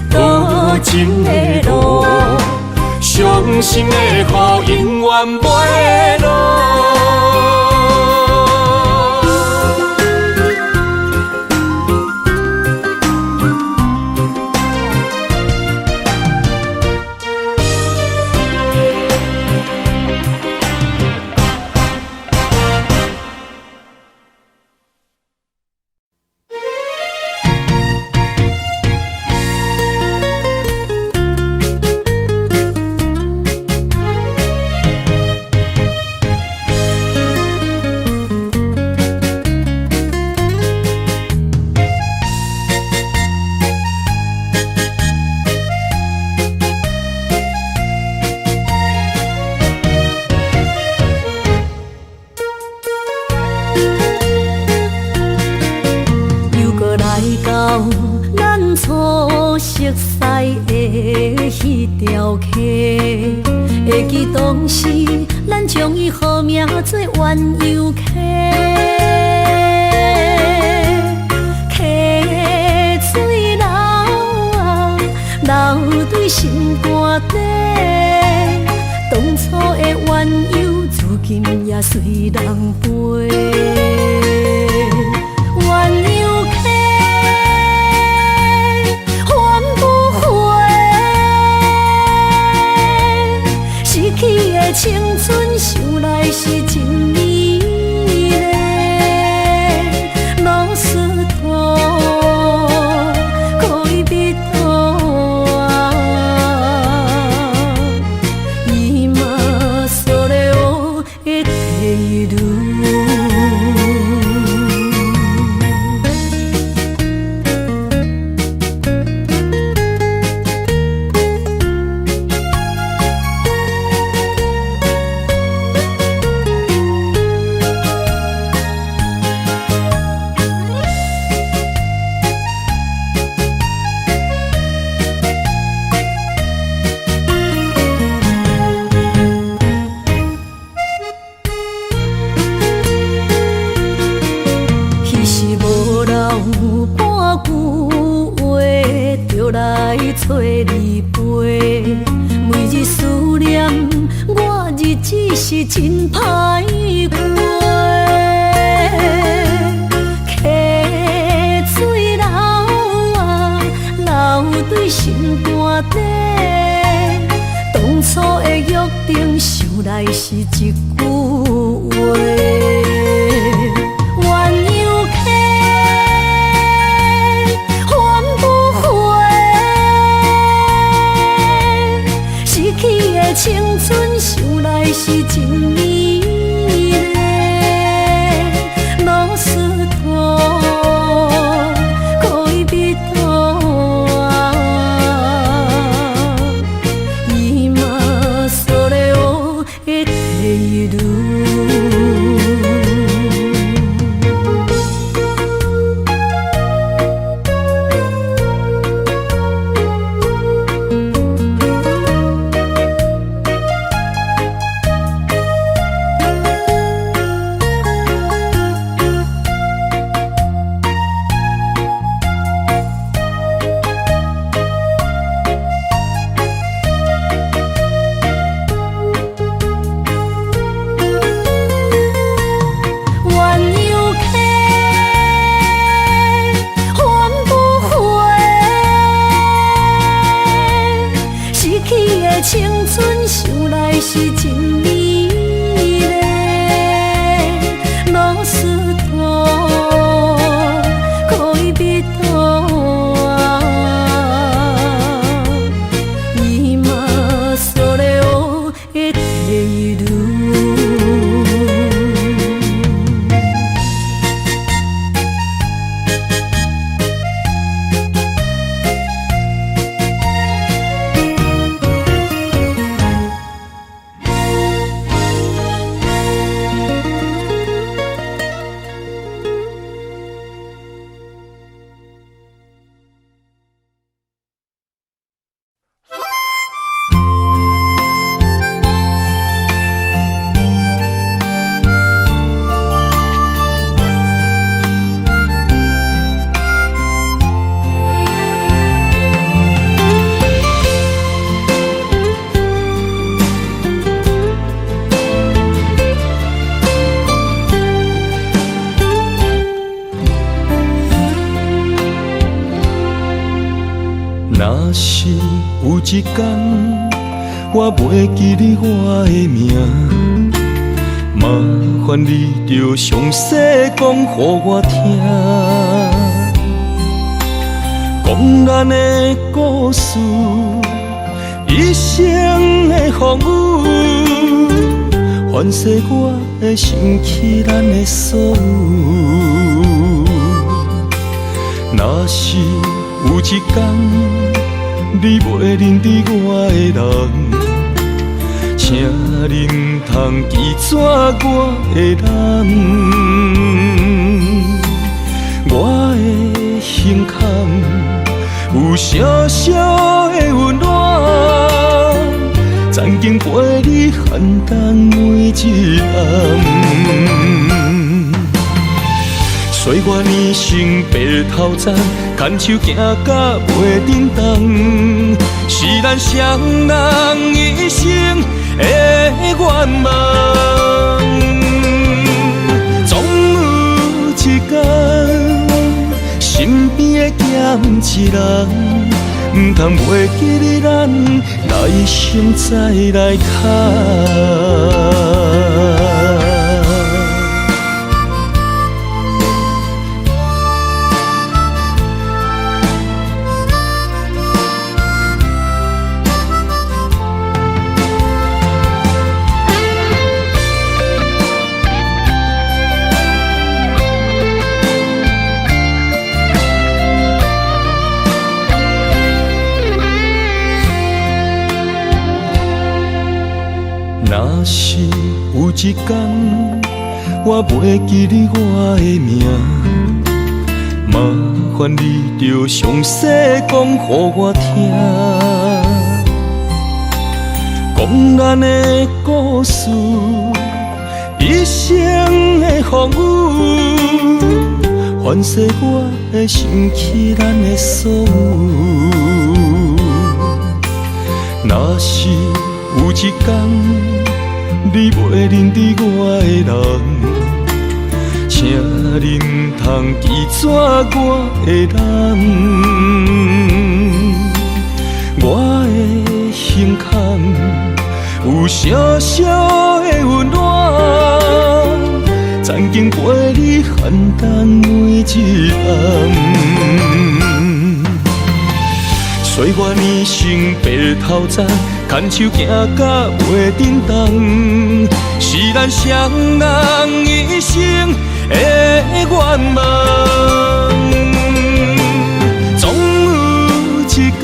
多情的路，伤心的雨永远袂落。咱初熟悉的迄条溪，会记当时咱将伊号名做鸳鸯溪。溪水流啊，流对心肝底。当初的鸳鸯，如今也随人飞。鸳鸯溪。失去的青春，想来是真美丽。老师徒，可以别途啊，今所了的地路。陪，每日思念，我日子是真歹过。溪水流啊，流对心肝底。当初的约定，想来是一句话。鸳鸯溪，换不回。失去的青春，想来是真美丽。老师徒，恋人途啊，今それを得ている。青春想来是真美丽，老师徒，恋人途啊，今それを得ている。若是有一天我袂记你我的名，麻烦你着详细讲予我听，讲咱的故事，一生的风雨，反噬我的想起咱的所有。若是有一天你袂认得我的人，请恁通记住我的难，我的胸腔有小小的温暖，曾经陪你寒冬每一暗。岁月年轻白头鬃，牵手行到袂振动，是咱双人一生的愿望。总有一天，身边的欠一人，唔通袂记你咱来生再来看。若是有一天我袂记你我的名，麻烦你着详细讲予我听，讲咱的故事，一生的风雨，反噬我的想起咱的所有。若是有一天你袂认得我的人，请恁通记住我的人，我的胸腔有小小的温暖，曾经陪你寒冬每一暗。岁月年轻白头鬃，牵手行到袂振动，是咱双人一生的愿望。总有一天，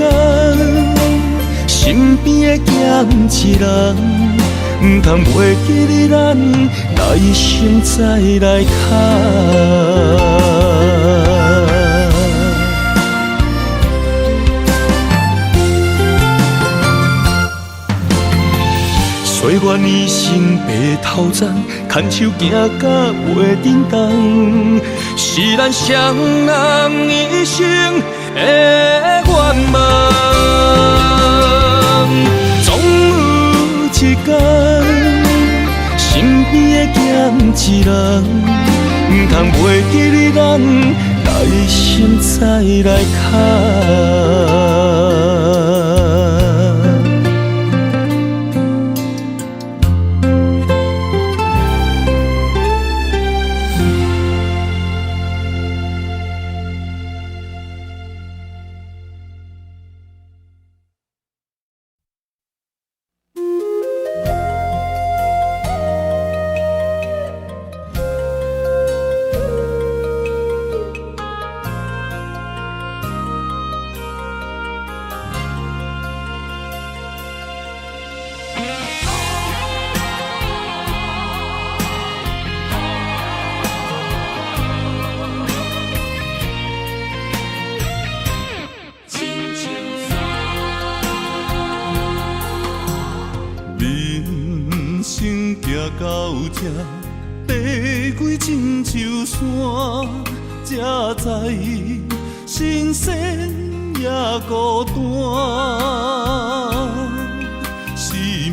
身边的咸一人，唔通袂记你咱来生再来牵。岁月年轻白头鬃，牵手行到袂振动，是咱双人一生的愿望。总有一天，身边的咸一人，唔通袂记你咱来生再来牵。到这爬过亲像山，才知新鲜也孤单。生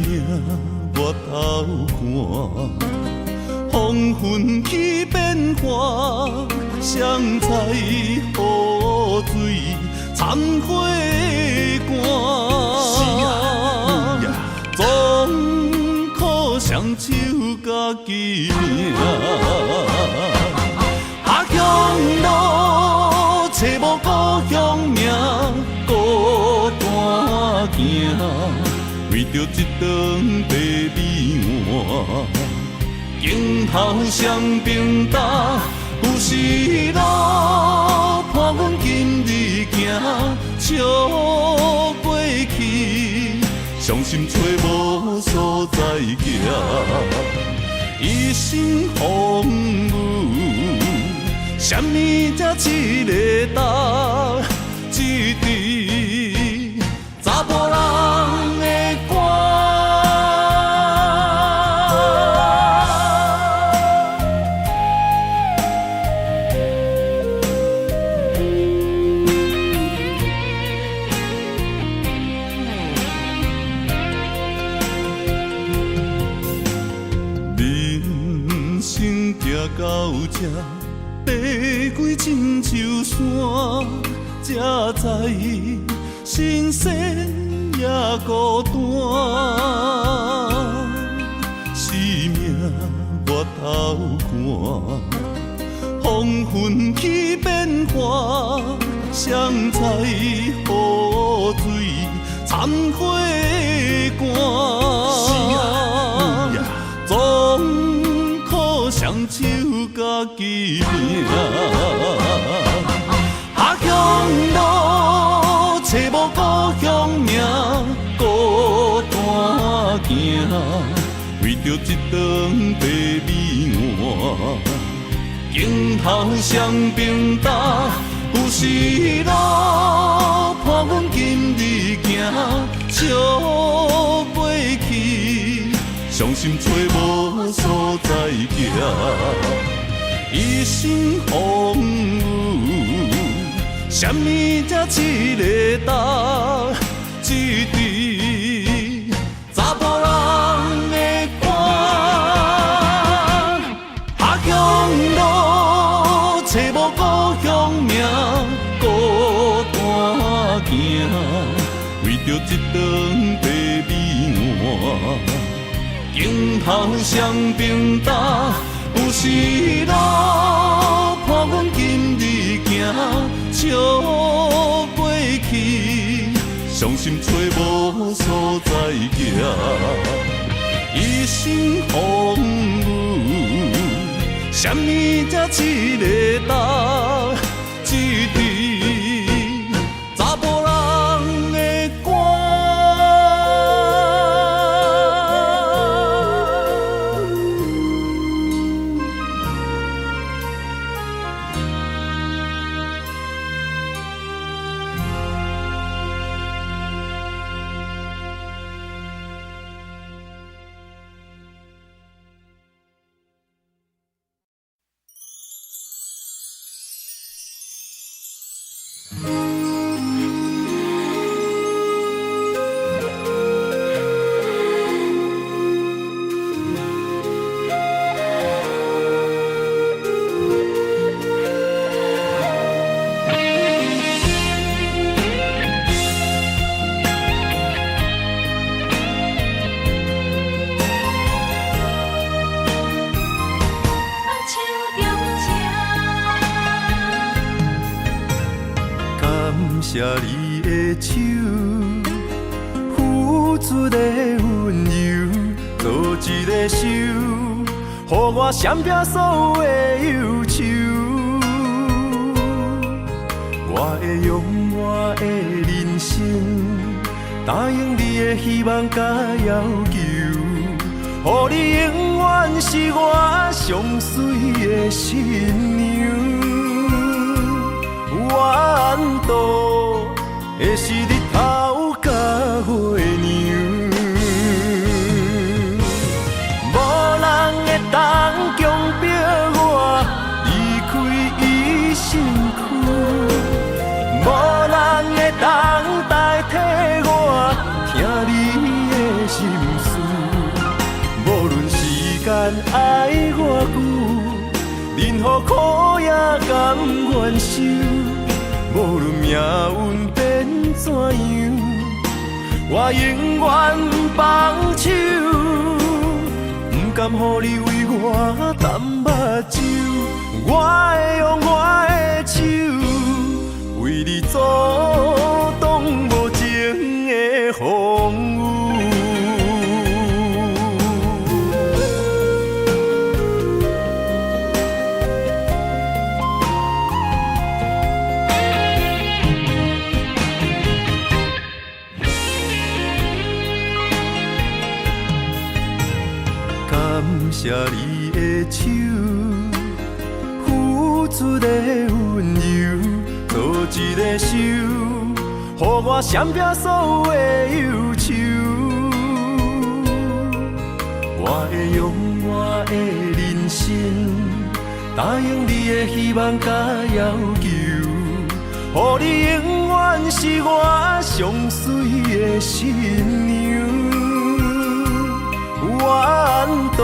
命越头寒，风云起变化，谁知雨水掺火寒。总靠双手家己命，下乡路找无故乡名，孤单行，为着一顿白米碗。今后双平搭，有时路伴阮今日行，笑过去，伤心找无所在行。一生风雨，什么才一个答？一支查甫人的歌。人生行到这，爬过亲像山，才知新鲜也孤单。生命越头寒，风云起变化，谁知雨水掺火寒。总靠双手家己命，下乡路找无故乡名，孤单行，为着一顿白米碗。今后双平搭，有时路伴阮今日行，笑过去，伤心找无所在行。一生风雨，什么才一个答？一支镜头双平搭，有时路伴阮今日行，笑袂去，伤心找无所在行，一生风雨，什么才一个答？一滴查甫人的歌。谢你的手，付出的温柔，做一个手，予我闪避所有的忧愁。我会用我的人生，答应你的希望甲要求，予你永远是我上水的新娘。缘路会是日头甲月亮，无人会当强迫我离开伊身躯，无人会当代替我听你的心事。无论时间爱我久，任何苦也甘愿受。无论命运变怎样，我永远放手，不甘予你为我淡目睭。我会用我的手，为你阻挡无情的风雨。谢你的手，付出的温柔，做一个手，予我闪避所有的忧愁。我会用我的人生，答应你的希望甲要求，予你永远是我上水的新娘。缘路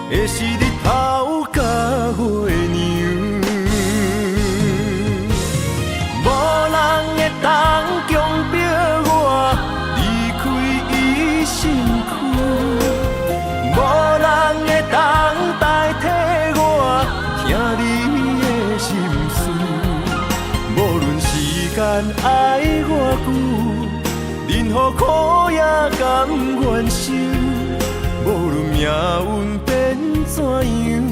会是日头甲月亮，无人会当强迫我离开伊身躯，无人会当代替我听你的心事。无论时间爱我久，任何苦也甘愿受。无论命运变怎样，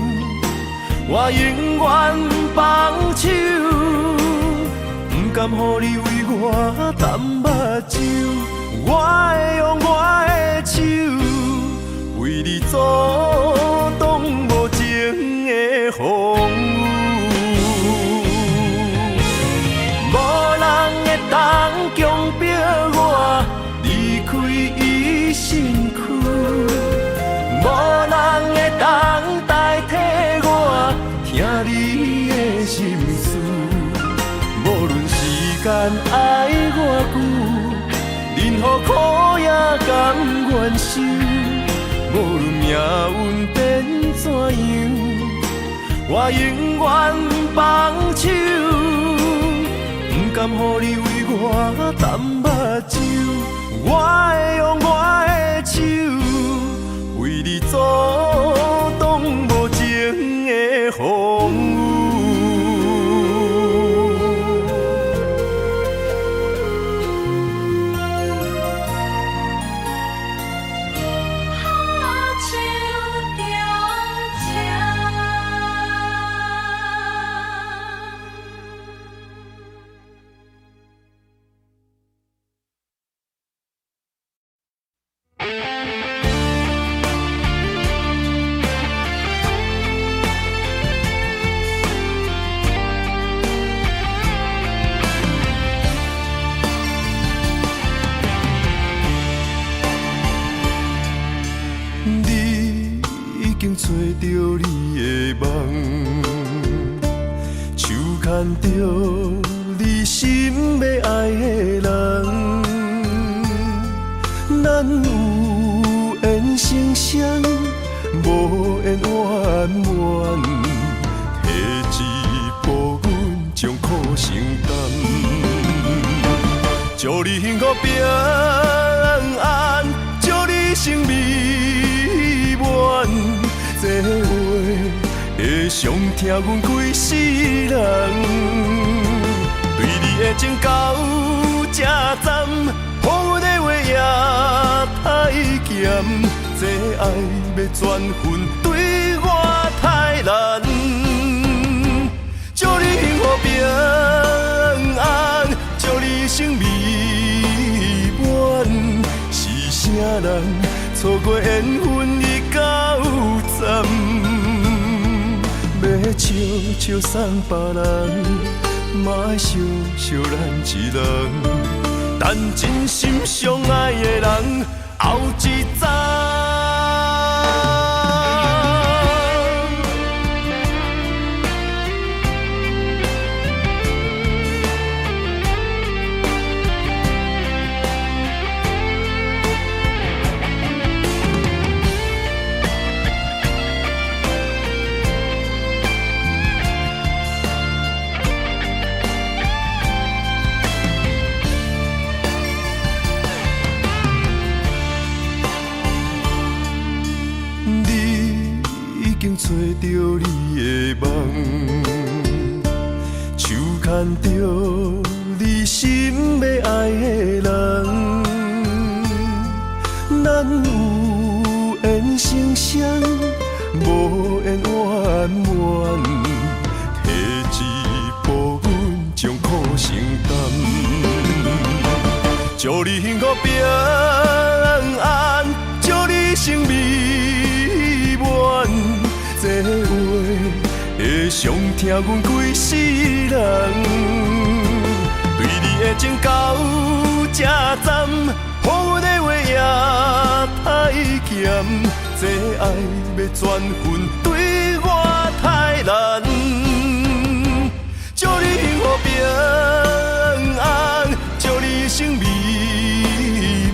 我永远放手，不甘予你为我淡目睭。我会用我的手，为你阻挡无情的风雨。无人会当强迫我离开伊身躯。无人会当代替我听你的心事，无论时间爱我久，任何苦也甘愿受。无论命运变怎样，我永远放手，不甘予你为我淡目睭。我会用我的手。经找着你的梦，手牵着你心要爱的人，咱有缘成双，无缘圆满，提一步阮将苦承担，祝你幸福平安，祝你生美满，这话会伤疼阮规世人，对你的情到这站，好的话也太咸，这爱要转分对我太难，祝你幸福平安，祝你生美满，是啥人错过缘分已到站，要笑笑送别人，嘛爱惜惜咱一人，等真心相爱的人后一站。找着你的梦，手牵着你心要爱的人，咱有缘成双，无缘圆满，提一步阮将苦承担，祝你幸福平安，祝你生美满，这话会伤疼阮规世人，对你的情到这站，好的话也太咸，这爱要转分对我太难，祝你幸福平安，祝你生美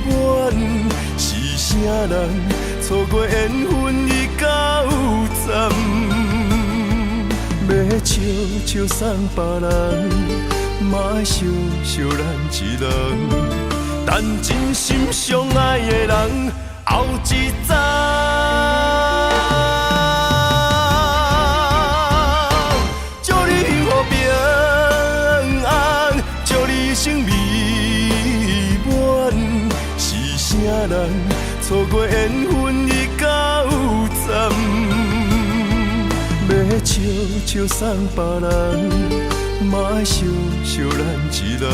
满，是啥人错过缘分已到站，要笑笑送别人，嘛爱惜惜咱一人，等真心相爱的人后一站。祝你幸福平安，祝你生美满，是啥人错过缘分已到站，要笑笑送别人，嘛爱惜惜咱一人，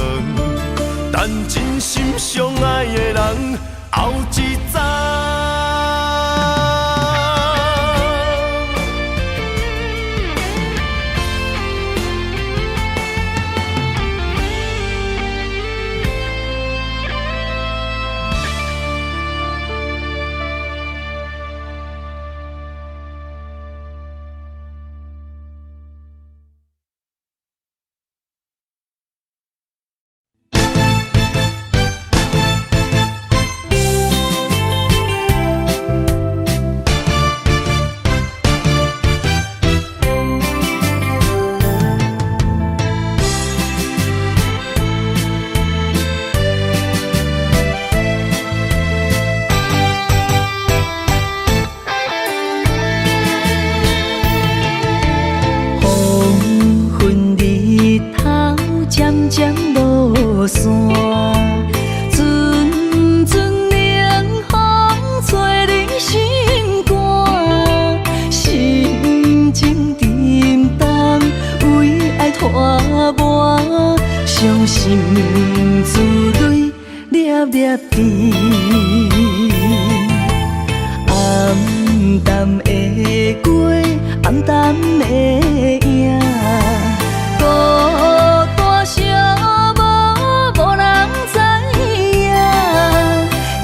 等真心相爱的人后一站。伤心珠泪粒粒甜，暗淡的月，暗淡的影，孤单寂寞，无人知影。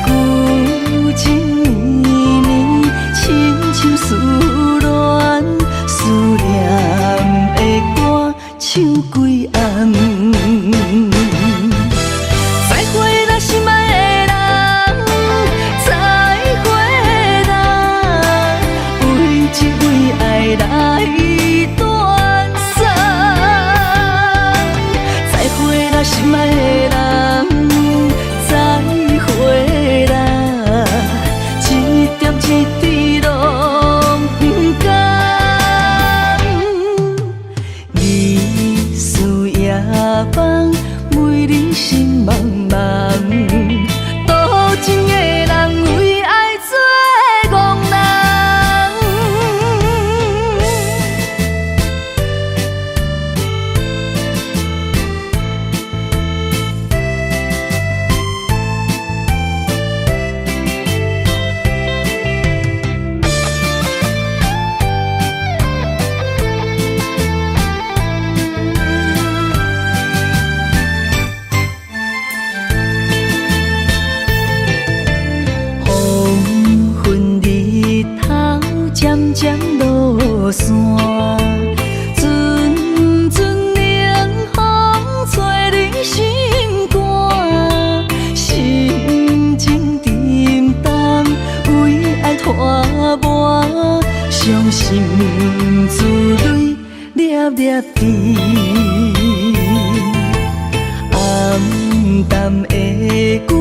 旧情绵绵，亲像思心珠泪粒粒滴。暗淡的过，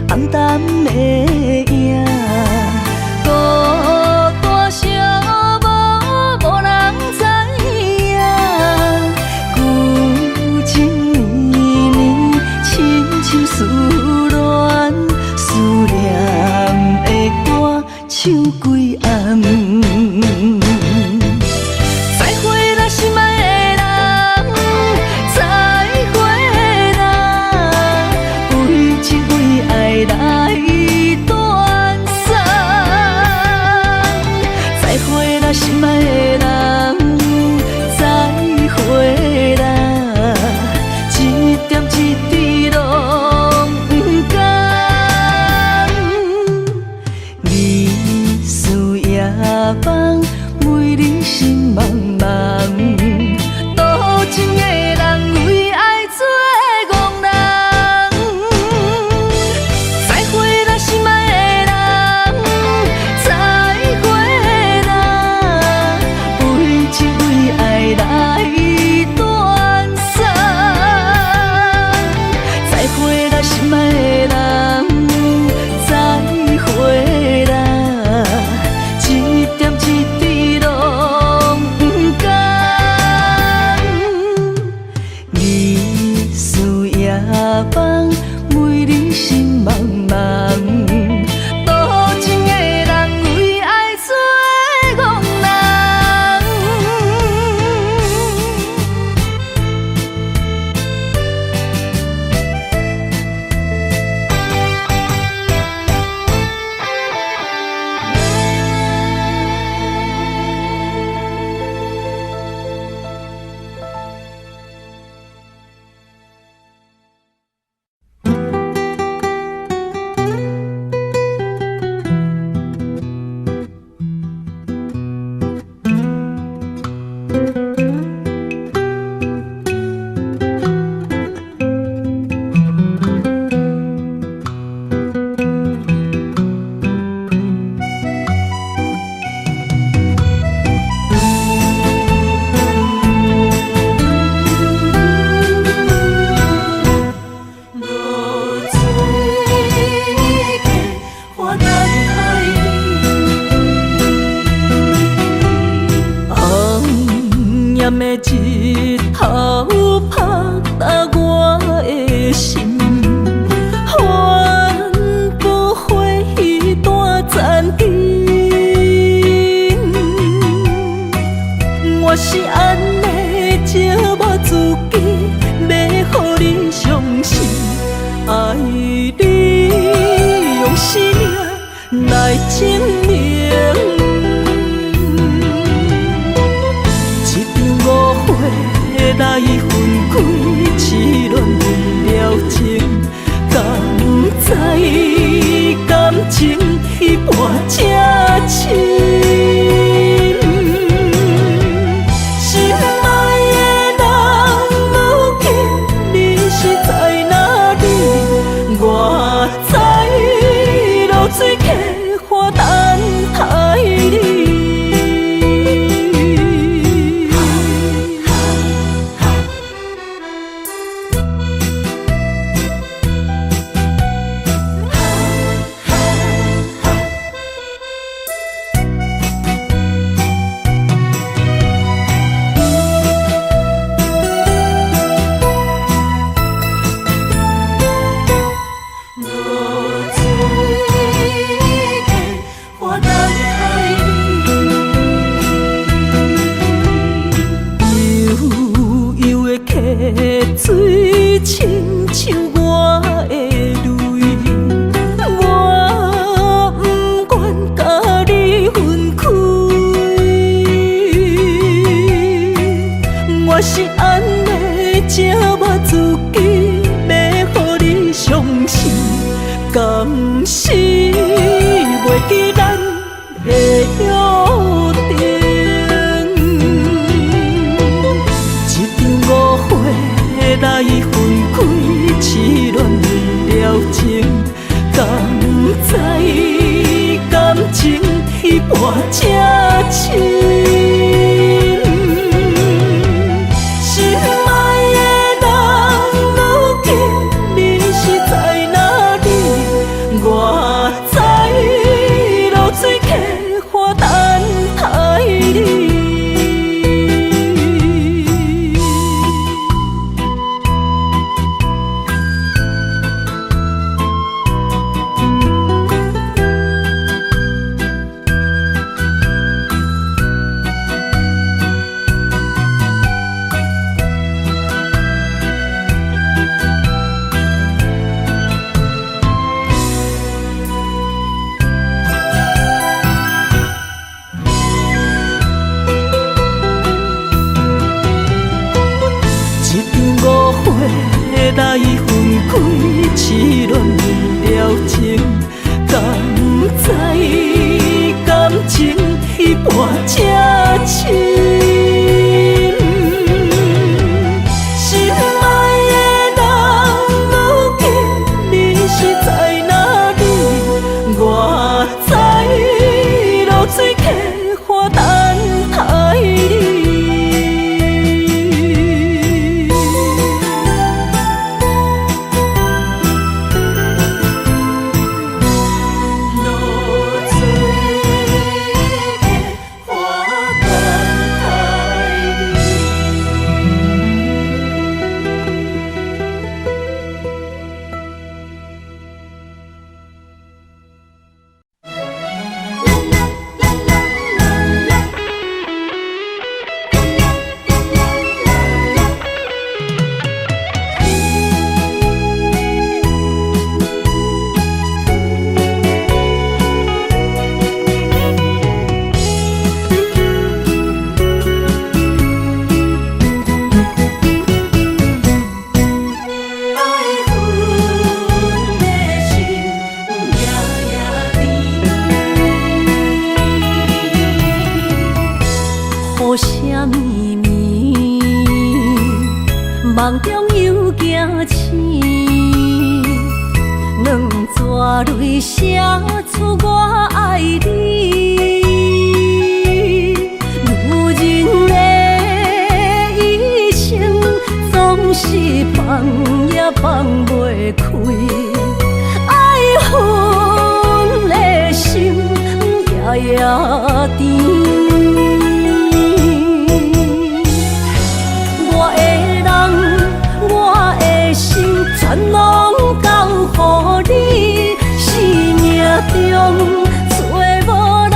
暗淡的影，孤单寂寞，无人知影。旧情绵绵，深深思恋，思念的歌唱几暗。再会啦，心爱的人，再会啦，为情为爱来断送。再会啦，心爱的人，再会啦，一点一滴拢不甘。日思夜梦，为你心茫茫。多情的人为爱做憨人。再会啦，心爱的人，再会啦，为情为爱来断送。再会啦，心爱的人，再会啦，一点一滴拢不甘。日思夜梦，为你心茫茫。多情的人为爱做憨人。暗的日头拍打我的心，反复回忆大残经。我是安尼寂寞自己，要予你相信，爱你用生命来证明。来分开，痴恋为了情，甘知感情一半才深。心爱的人，如今你是在哪里？我在落水客花等待你。水亲像我的泪，我不愿甲你分开。我是安尼寂寞自己，要予你相信，甘是袂记咱的约定。来分开，痴恋为了情，甘知感情一半才来分开，痴恋为了情，敢知感情彼半才深。心爱的人，如今你是在哪里？我知落水客花等待你。雨声绵绵，梦中又惊醒，两纸泪写出我爱你。女人的一生总是放也放袂开，爱恨的心夜夜甜。全拢交予你，生命中找无人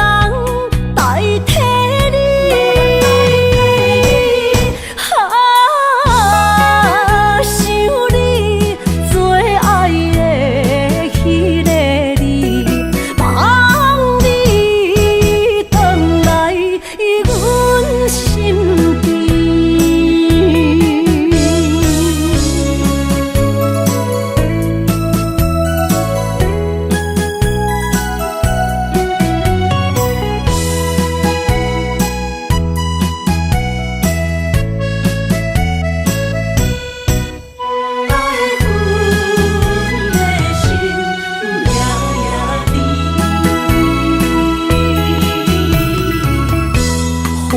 代替你。想你最爱的迄个你，望你回来阮心边。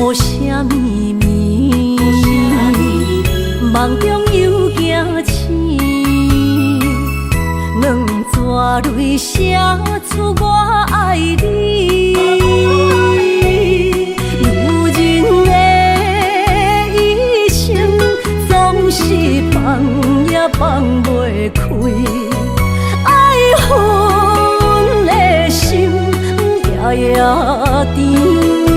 雨声绵绵，梦中又惊醒，两纸泪写出我爱你。女人的一生总是放也放袂开，爱恨的心夜夜甜。